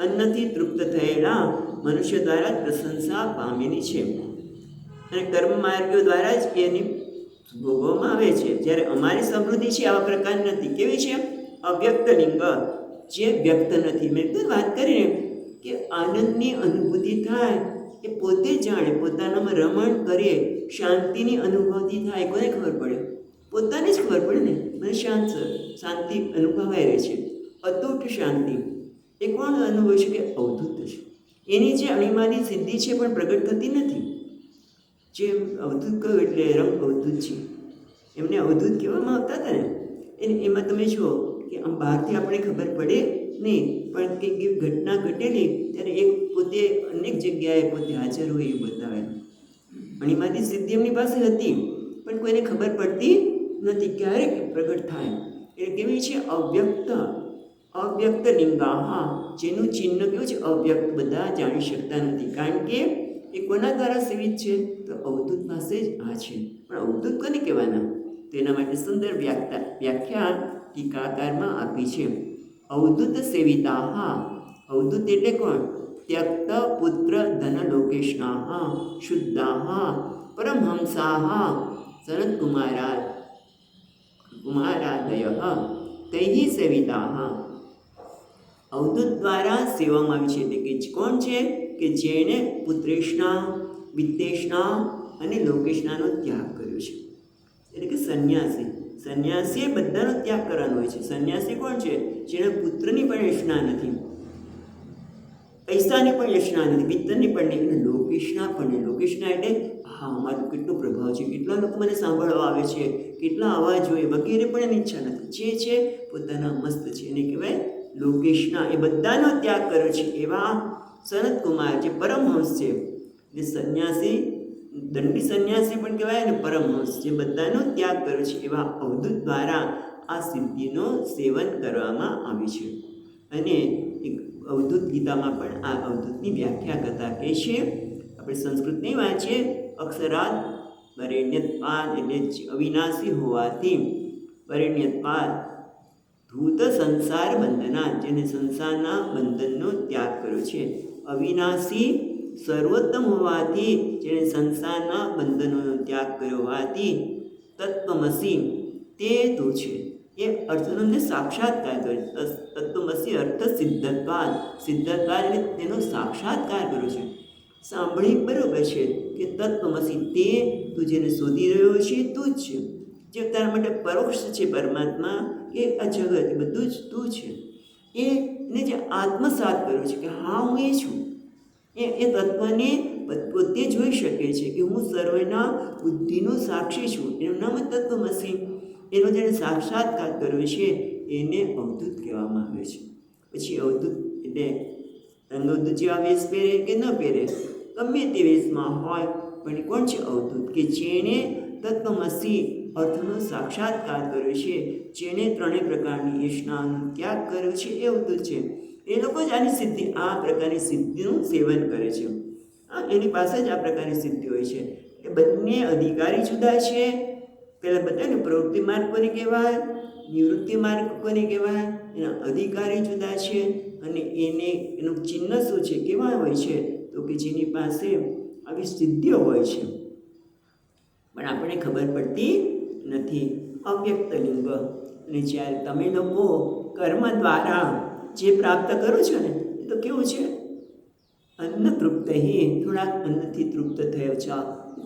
અન્નથી તૃપ્ત થયેલા મનુષ્ય દ્વારા પ્રશંસા પામેલી છે અને કર્મ માર્ગો દ્વારા જ એની ભોગવવામાં આવે છે. જ્યારે અમારી સમૃદ્ધિ છે આવા પ્રકારની નથી. કેવી છે? અવ્યક્ત લિંગ, જે વ્યક્ત નથી. મેં તો વાત કરીને કે આનંદની અનુભૂતિ થાય એ પોતે જાણે, પોતાનામાં રમણ કરે, શાંતિની અનુભૂતિ થાય. કોને ખબર પડે? પોતાને જ ખબર પડે ને. મને શાંતિ અનુભવાઈ રહી છે, અતૂટ શાંતિ. એ કોણ અનુભવી છે? કે અવધૂત છે. એની જે અણિમાની સિદ્ધિ છે પણ પ્રગટ થતી નથી. જે અવધૂત કહ્યું એટલે રંગ અવધૂત છે, એમને અવધૂત કહેવામાં આવતા હતા ને. એમાં તમે જુઓ કે આમ બહારથી આપણે ખબર પડે નહીં, પણ કંઈક એવી ઘટના ઘટેલી ત્યારે એક પોતે અનેક જગ્યાએ પોતે હાજર હોય એવું બતાવે. અને એમાંથી સિદ્ધિ એમની પાસે હતી, પણ કોઈને ખબર પડતી નથી ક્યારેક પ્રગટ થાય. એટલે કેવી છે? અવ્યક્ત લિંગા. જેનું ચિહ્ન કેવું છે? અવ્યક્ત. બધા જાણી શકતા નથી, કારણ કે એ કોના દ્વારા સેવિત છે? તો અવધૂત પાસે જ આ છે. પણ અવધૂત કોને કહેવાના? તેના માટે સુંદર વ્યાખ્યા ટીકાકારમાં આપી છે. અવધૂત સેવિતા. અવધૂત એટલે કોણ? ત્યક્ત પુત્ર ધન લોકેશના શુદ્ધા પરમહંસા સનત કુમારાદય તૈ સેવિતા. અવધૂત દ્વારા સેવામાં આવી છે. એટલે કે કોણ છે? કે જેણે પુત્રેશના, વિત્તેશના અને લોકેશનાનો ત્યાગ કર્યો છે. એટલે કે સંન્યાસીએ બધાનો ત્યાગ કરવાનો હોય છે. સંન્યાસી કોણ છે? જેણે પુત્રની પણ યશના નથી, પૈસાની પણ યશના નથી, વિત્તની પણ નહીં, અને લોકેશના પણ નહીં. લોકેશના એટલે મારું કેટલો પ્રભાવ છે, કેટલા લોકો મને સાંભળવા આવે છે, કેટલા અવાજ હોય વગેરે પણ એની ઈચ્છા નથી. જે છે પોતાના મસ્ત છે, એને કહેવાય લોકેશના. એ બધાનો ત્યાગ કર્યો છે એવા સનત કુમાર જે પરમહંસ છે. જે સંન્યાસી, દંડી સંન્યાસી પણ કહેવાય, અને પરમહંસ જે બધાનો ત્યાગ કર્યો છે એવા અવધૂત દ્વારા આ સિદ્ધિનું સેવન કરવામાં આવ્યું છે. અને અવધૂત ગીતામાં પણ આ અવધૂતની વ્યાખ્યા કરતા કહે છે. આપણે સંસ્કૃતની વાંચીએ. અક્ષરાત વરેણ્યત્પાદ એટલે અવિનાશી હોવાથી, વરેણ્યત્પાદ ધૂત સંસાર બંધના, જેને સંસારના બંધનનો ત્યાગ કર્યો છે. અવિનાશી સર્વોત્તમ હોવાથી, જેણે સંસારના બંધનોનો ત્યાગ કર્યો હોવાથી, તત્વમસી તે તું છે એ અર્થનો સાક્ષાત્કાર કર્યો. તત્વમસી અર્થ સિદ્ધત્વાદ. સિદ્ધત્વાદ એટલે તેનો સાક્ષાત્કાર કર્યો છે. સાંભળી બરોબર છે કે તત્વમસી તે તું જેને શોધી રહ્યો છે તું જ છે. જે તારા માટે પરોક્ષ છે પરમાત્મા, કે આ જગત બધું જ તું છે. એને જે આત્મસાત કર્યો છે કે હા હું એ છું, એ તત્વને પોતે જોઈ શકે છે કે હું સર્વના બુદ્ધિનું સાક્ષી છું. એનું નામ તત્વમસી. એનો જેને સાક્ષાત્કાર કર્યો છે એને અવધૂત કહેવામાં આવે છે. પછી અવધૂત એટલે રંગવધૂત જેવા વેશ પહેરે કે ન પહેરે, ગમે તે વેશમાં હોય, પણ કોણ છે અવધૂત? કે જેણે તત્વમસી અર્થનો સાક્ષાત્કાર કર્યો છે, જેણે ત્રણેય પ્રકારની યશનાનો ત્યાગ કર્યો છે, એ અવધૂત છે. એ લોકો જ આની સિદ્ધિ, આ પ્રકારની સિદ્ધિનું સેવન કરે છે. એની પાસે જ આ પ્રકારની સિદ્ધિ હોય છે. એ બંને અધિકારી જુદા છે. પહેલાં બતાવ્યું પ્રવૃત્તિ માર્ગ કોને કહેવાય, નિવૃત્તિ માર્ગ કોને કહેવાય. એના અધિકારી જુદા છે. અને એનું ચિહ્ન શું છે, કેવા હોય છે? તો કે જેની પાસે આવી સિદ્ધિઓ હોય છે પણ આપણને ખબર પડતી નથી. અવ્યક્ત લિંગ. અને જ્યારે તમે લોકો કર્મ દ્વારા જે પ્રાપ્ત કરો છો ને, એ તો કેવું છે? અન્ન તૃપ્ત થોડાક અન્નથી તૃપ્ત થયો છો,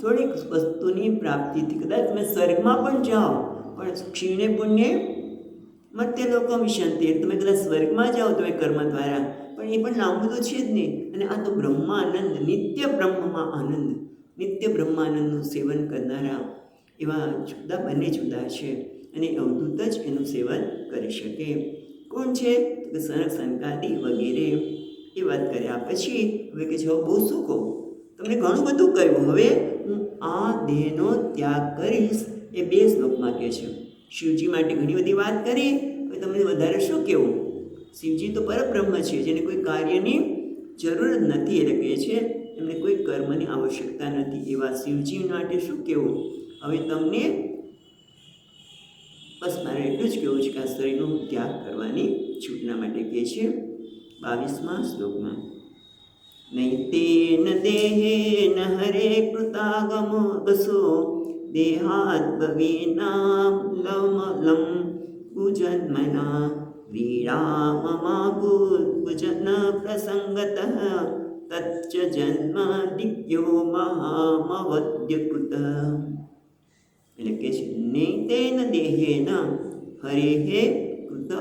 થોડીક વસ્તુની પ્રાપ્તિથી કદાચ તમે સ્વર્ગમાં પણ જાઓ, પણ ક્ષીણે પુણ્ય મત્ય લોકો વિશંતિ. તમે કદાચ સ્વર્ગમાં જાઓ તમે કર્મ દ્વારા, પણ એ પણ લાંબુ તો છે જ નહીં. અને આ તો બ્રહ્માનંદ, નિત્ય બ્રહ્મમાં આનંદ, નિત્ય બ્રહ્માનંદનું સેવન કરનારા એવા બંને જુદા છે. અને અવધૂત જ એનું સેવન કરી શકે. કોણ છે? તો સનક સનકાદી વગેરે. એ વાત કર્યા પછી હવે કે જો બહુ શું કહું, તમને ઘણું બધું કહ્યું, હવે હું આ દેહનો ત્યાગ કરીશ. એ 2 શ્લોકમાં કહે છે. શિવજી માટે ઘણી બધી વાત કરી, હવે તમને વધારે શું કહેવું? શિવજી તો પરબ્રહ્મ છે, જેને કોઈ કાર્યની જરૂર નથી. એટલે કહે છે એમને કોઈ કર્મની આવશ્યકતા નથી. એવા શિવજી માટે શું કહેવું? હવે તમને બસ મારે એટલું જ કહેવું છે કે આ શરીરનો ત્યાગ કરવાની છૂટના માટે કહે છે 22મા શ્લોકમાં. નૈતેન દેહેન હરે કૃતાગમો દસો દેહાદ ભવેનામ લમ ભુજન્મના વિરામમા ભુજન પ્રસંગતઃ તચ્ચ જન્મ દિવ્યો મહામવદ્યકૃત. એટલે કે છે નૈતેન દેહેન હરેહે કૃત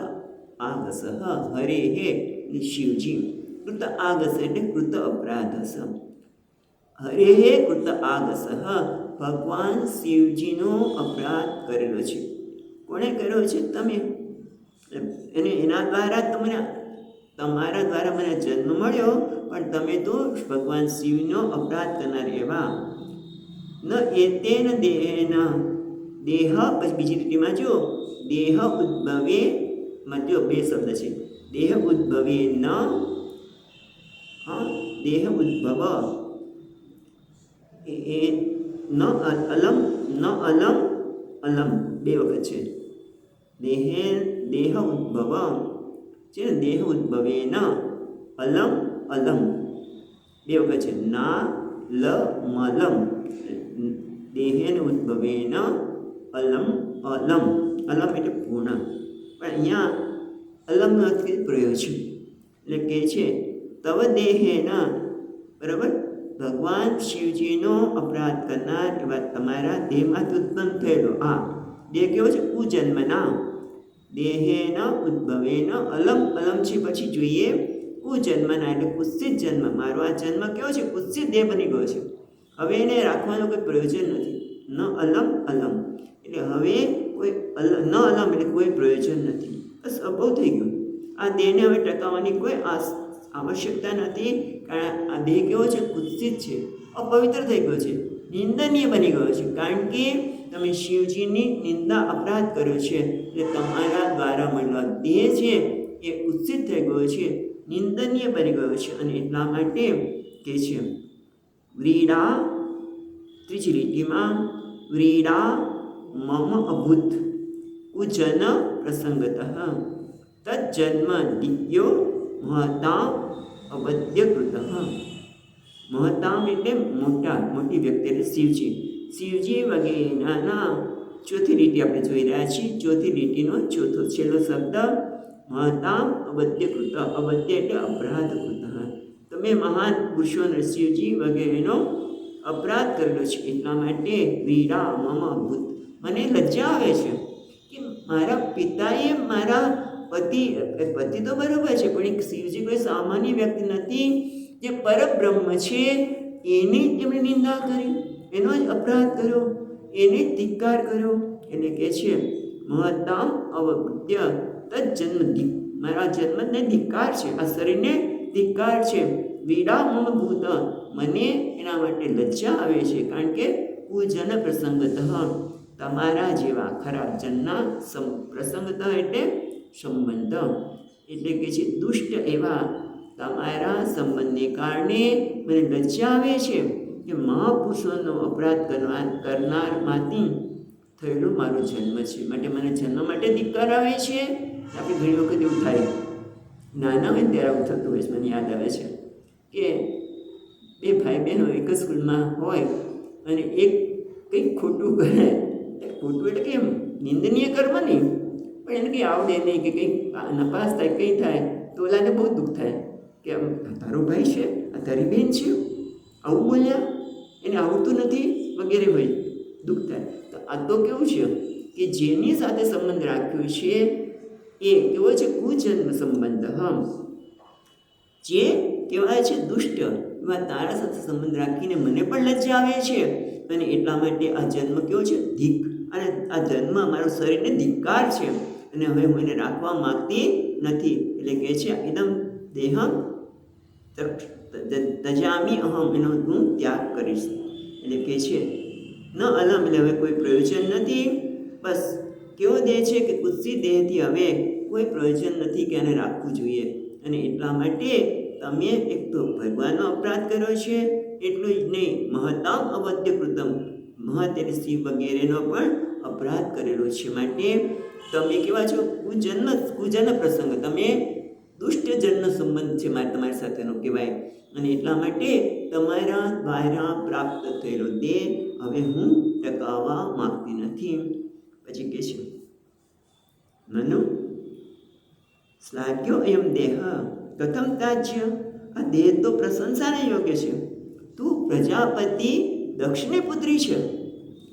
આગસ. હરેહે શિવજી, કૃત આગસ એટલે કૃત અપરાધસ. હરેહે કૃત આગસ, ભગવાન શિવજીનો અપરાધ કરેલો છે. કોણે કર્યો છે? તમે. અને એના દ્વારા તમારા દ્વારા મને જન્મ મળ્યો, પણ તમે તો ભગવાન શિવનો અપરાધ કરનાર એવા. ન એતેન દેહેન દેહ, પછી બીજી લીટીમાં જો દેહ ઉદ્ભવે, જો બે શબ્દ છે, દેહ ઉદ્ભવે ન, દેહ ઉદ્ભવ એ ન અલમ, ન અલમ અલમ બે વખત છે. દેહ ઉદ્ભવ છે ને, દેહ ઉદ્ભવે ન અલમ અલમ બે વખત છે. ના લ મલમ, દેહેન ઉદ્ભવે ન અલમ અલમ, અલમ એટલે પૂર્ણ, પણ અહીંયા અલમ નથી પ્રયોજન. એટલે કે છે તવ દેહેના, બરાબર, ભગવાન શિવજીનો અપરાધ કરનાર એવા તમારા દેહમાંથી ઉત્પન્ન થયેલો આ દેહ કેવો છે? કુજન્મના, દેહેના ઉદ્ભવેન અલમ, અલમ છે પછી જોઈએ કુજન્મના એટલે કુત્સિત જન્મ. મારો આ જન્મ કેવો છે? કુત્સિત દેહ બની ગયો છે. હવે એને રાખવાનું કોઈ પ્રયોજન નથી. ન અલમ અલમ એટલે હવે કોઈ ન અલમ એટલે કોઈ પ્રયોજન નથી. બસ બહુ થઈ ગયું. આ દેહને હવે ટકાવવાની કોઈ આવશ્યકતા નથી, કારણ આ દેહ કેવો છે? કુત્સિત છે, અપવિત્ર થઈ ગયો છે, નિંદનીય બની ગયો છે. કારણ કે તમે શિવજીની નિંદા અપરાધ કર્યો છે, એટલે તમારા દ્વારા મળેલો દેહ છે એ કુત્સિત થઈ ગયો છે, નિંદનીય બની ગયો છે. અને એટલા માટે કે છે વ્રીડા, ત્રીજી લીટીમાં વ્રીડા મમ અભૂત કુજન પ્રસંગતઃ તજન્મ દિવ્યો મહતામ અવદ્યકૃત. મહતામ એટલે મોટી વ્યક્તિ એટલે શિવજી. શિવજી વગેરેના ચોથી લીટી આપણે જોઈ રહ્યા છીએ. ચોથી લીટીનો ચોથો છેલ્લો શબ્દ મહતામ અવદ્યકૃત. અવદ્ય એટલે અપરાધકૃત. તમે મહાન પુરુષો નરસિંહજી વગેરેનો અપરાધ કરેલો છે, એટલા માટે વીરા મમ ભૂત, મને લજ્જા આવે છે કે મારા પિતાએ મારા પતિ તો બરાબર છે, પણ એક શિવજી કોઈ સામાન્ય વ્યક્તિ નથી, જે પરબ્રહ્મ છે એની જ એમણે નિંદા કરી, એનો જ અપરાધ કર્યો, એને જ ધિક્કાર કર્યો. એટલે કે છે મહતામ અવદ્ય તજન્મ, મારા જન્મને ધિક્કાર છે, આ શરીરને ધિક્કાર છે. વીડા મમ ભૂત, મને એના માટે લજ્જા આવે છે, કારણ કે પૂજન પ્રસંગતઃ, તમારા જેવા ખરાબ જનના પ્રસંગતઃ એટલે સંબંધ, એટલે કે છે દુષ્ટ એવા તમારા સંબંધને કારણે મને લજ્જા આવે છે કે મહાપુરુષોનો અપરાધ કરનારમાંથી થયેલો મારો જન્મ છે, માટે મને જન્મ માટે ધિક્કાર આવે છે. આપણે ઘણી વખત એવું થાય, નાના હોય ત્યારે આવું થતું હોય છે. મને યાદ આવે છે કે બે ભાઈ બહેનો એક જ સ્કૂલમાં હોય અને એક કંઈક ખોટું કરે, ખોટું એટલે કેમ નિંદનીય કર્મ નહીં, પણ એને કંઈ આવડે નહીં કે કંઈક નપાસ થાય, કંઈ થાય તો ઓલાને બહુ દુઃખ થાય કે તારો ભાઈ છે, આ તારી બેન છે, આવું બોલ્યા, એને આવડતું નથી વગેરે હોય, દુઃખ થાય. તો આ તો કેવું છે કે જેની સાથે સંબંધ રાખ્યો છે એ કેવો છે? કુજન્મ સંબંધ. જે કહેવાય છે દુષ્ટ, એમાં તારા સાથે સંબંધ રાખીને મને પણ લજ્જા આવે છે, અને એટલા માટે આ જન્મ કેવો છે? અને આ જન્મ મારો શરીરને ધિક્કાર છે, અને હવે હું એને રાખવા માગતી નથી. એટલે કહે છે એકદમ દેહમ તજામી અહમ, એનો હું ત્યાગ કરીશ. એટલે કહે છે ન અલમ એટલે હવે કોઈ પ્રયોજન નથી. બસ કેવો દેહ છે કે કુત્સિત દેહથી હવે કોઈ પ્રયોજન નથી કે એને રાખવું જોઈએ. અને એટલા માટે તમે એક તો ભગવાનનો અપરાધ કર્યો છે, એટલું જ નહીં, મહતામ અવદ્યકૃતમ, મહત એટલે શિવ વગેરેનો પણ અપરાધ કરેલો છે. માટે તમે કેવા છો? કુજન પ્રસંગ, તમે દુષ્ટ જન્મ સંબંધ છે મારે તમારી સાથેનો કહેવાય. અને એટલા માટે તમારા દ્વારા પ્રાપ્ત થયેલો દેહ હવે હું ટકાવવા માગતી નથી. પછી કે છે નનુ શ્લાઘ્યો અયમ દેહ કથમ ત્યાજ્ય, આ દેહ તો પ્રશંસાને યોગ્ય છે. તું પ્રજાપતિ દક્ષની પુત્રી છે,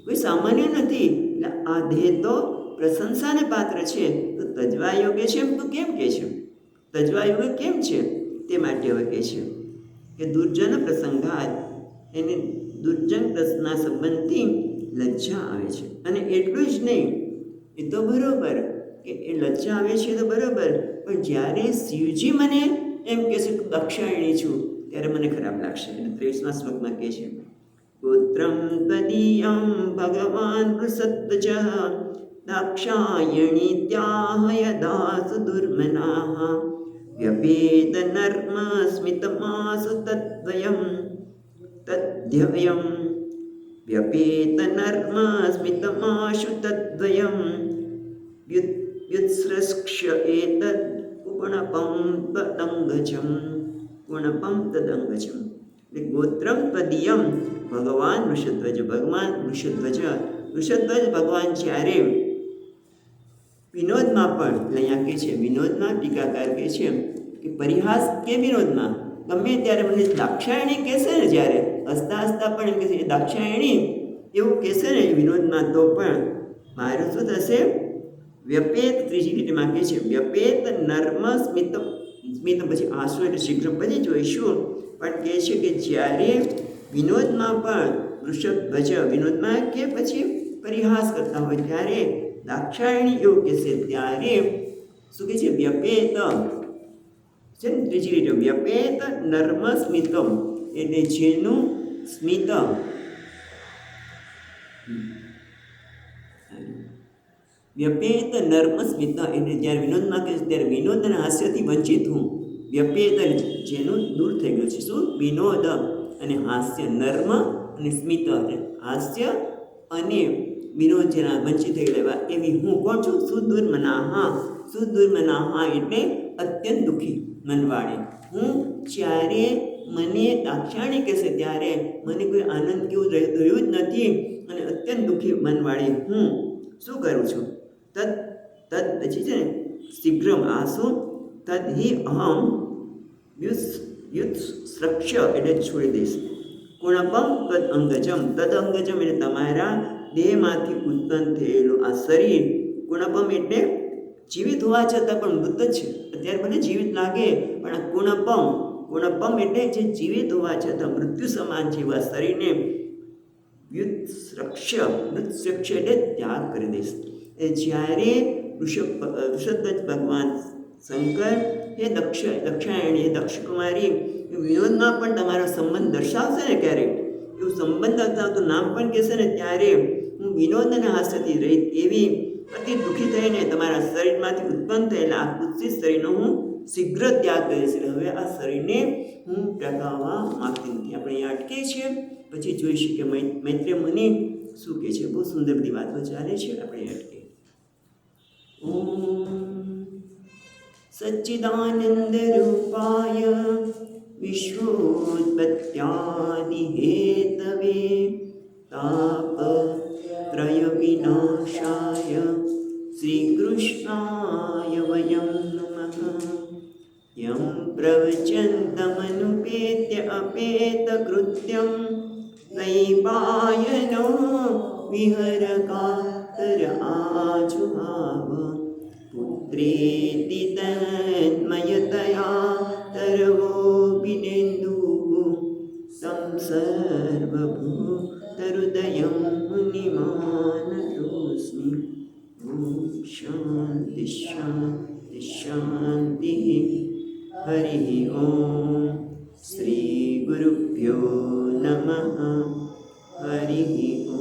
કોઈ સામાન્ય નથી, એટલે આ દેહ તો પ્રશંસાને પાત્ર છે, તો તજવા યોગ્ય છે એમ તું કેમ કહે છે? તજવા યોગ્ય કેમ છે? તે માટે હવે કહે છે કે દુર્જન પ્રસંગાત, એને દુર્જન પ્રસંગના સંબંધથી લજ્જા આવે છે. અને એટલું જ નહીં, એ તો બરોબર કે એ લજ્જા આવે છે તો બરાબર, પણ જ્યારે શિવજી મને એમ કહેશે કે દક્ષાયણી છું ત્યારે મને ખરાબ લાગશે. 23મા શ્લોકમાં કહે છે, ગોત્રમ તદીયમ ભગવાન વૃષદ્વજ દાક્ષાયણીત્યાહ યદા સુદુર્મનાઃ વ્યપેત નર્મ સ્મિતમાસુ તદ્વયમ તદ્ધ્યયમ વ્યપેત નર્મ સ્મિતમાશુ તદ્વયમ વ્યુત્સૃક્ષ્ય એતદ ગુણપમ તદંગજમ ગુણપમ તદંગજમ. ગોત્રમ તદીયમ ભગવાન વૃષધ્વજ ભગવાન જ્યારે વિનોદમાં પણ અહીંયા કહે છે, વિનોદમાં ટીકાકાર કહે છે કે પરિહાસ કે વિનોદમાં ગમે ત્યારે મને દાક્ષાયણી કહેશે ને, જ્યારે હસતા હસતા પણ એમ કહેશે દાક્ષાયણી એવું કહેશે ને વિનોદમાં, તો પણ મારું શું થશે? વ્યપેત, ત્રીજી લીટીમાં કહે છે વ્યપેત નર્મ સ્મિત પછી આંસુ એટલે શીઘ્ર પછી જોઈશું, પણ કહે છે કે જ્યારે વિનોદમાં પણ વૃષભધ્વજ વિનોદમાં કે પછી પરિહાસ કરતા હોય ત્યારે દાક્ષાયણી એવું કહેશે, ત્યારે શું કહે છે? વ્યપેત છે ને, ત્રીજી લીટી વ્યપેત નર્મ સ્મિતમ એટલે જેનું સ્મિત વ્યપેત નર્મ સ્મિત એટલે જ્યારે વિનોદમાં કહે છે ત્યારે વિનોદ અને હાસ્યથી વંચિત હું. વ્યપેત જેનું દૂર થઈ ગયું છે. શું? વિનોદ અને હાસ્ય, નર્મ અને સ્મિત એટલે હાસ્ય અને વિનોદ જેના વંચિત થઈ ગયેલા એવી હું કોણ છું? સુદુર્મનાહ એટલે અત્યંત દુઃખી મનવાળી. હું જ્યારે મને દાક્ષાયણી કહેશે ત્યારે મને કોઈ આનંદ કેવું રહ્યું જ નથી, અને અત્યંત દુઃખી મનવાળી હું શું કરું છું? તદ પછી છે ને શીઘ્રમ આસુ તદ હિ અહમ વ્યુત્સૃક્ષ્ય એટલે છોડી દઈશ. કુણપમ તદ અંગજમ એટલે તમારા દેહમાંથી ઉત્પન્ન થયેલું આ શરીર. કુણપમ એટલે જીવિત હોવા છતાં પણ મૃત જ છે, અત્યારે ભલે જીવિત લાગે પણ કુણપમ એટલે જે જીવિત હોવા છતાં મૃત્યુ સમાન છે એવા શરીરને વ્યુત્સૃક્ષ્ય એટલે ત્યાગ કરી દઈશ. જ્યારે વૃષભધ્વજ ભગવાન શંકર હે દક્ષાયણી દક્ષકુમારી વિનોદમાં પણ તમારો સંબંધ દર્શાવશે ને, ક્યારેક એવું સંબંધ દર્શાવતું નામ પણ કહેશે ને, ત્યારે હું વિનોદ અને હાસ્યથી રહિત એવી અતિ દુઃખી થઈને તમારા શરીરમાંથી ઉત્પન્ન થયેલા આ કુત્સિત શરીરનો હું શીઘ્ર ત્યાગ કરીશ. હવે આ શરીરને હું ટકાવવા માંગતી નથી. આપણે અહીંયા અટકીએ છીએ, પછી જોઈશું કે મૈત્રેય મુનિ શું કહે છે. બહુ સુંદર બધી વાતો ચાલે છે. આપણે અટકીએ. ઓમ સચ્ચિદાનંદ રૂપાય વિશ્વોત્પત્યાદિ હેતવે તાપત્રય વિનાશાય શ્રી કૃષ્ણાય વયમ નમઃ. યમ પ્રવચંતમનુપેત્ય અપેત કૃત્યમ નૈપાયનો વિહરકાતર આજુહાવ પુત્રેતિ તન્મયતયા તરવો વિનેન્દુઃ तं सर्वभूतहृदयं मुनिमानतोऽस्मि. ॐ शान्ति शान्ति शान्तिः. हरिः ॐ श्रीगुरुभ्यो नमः. हरिः ॐ.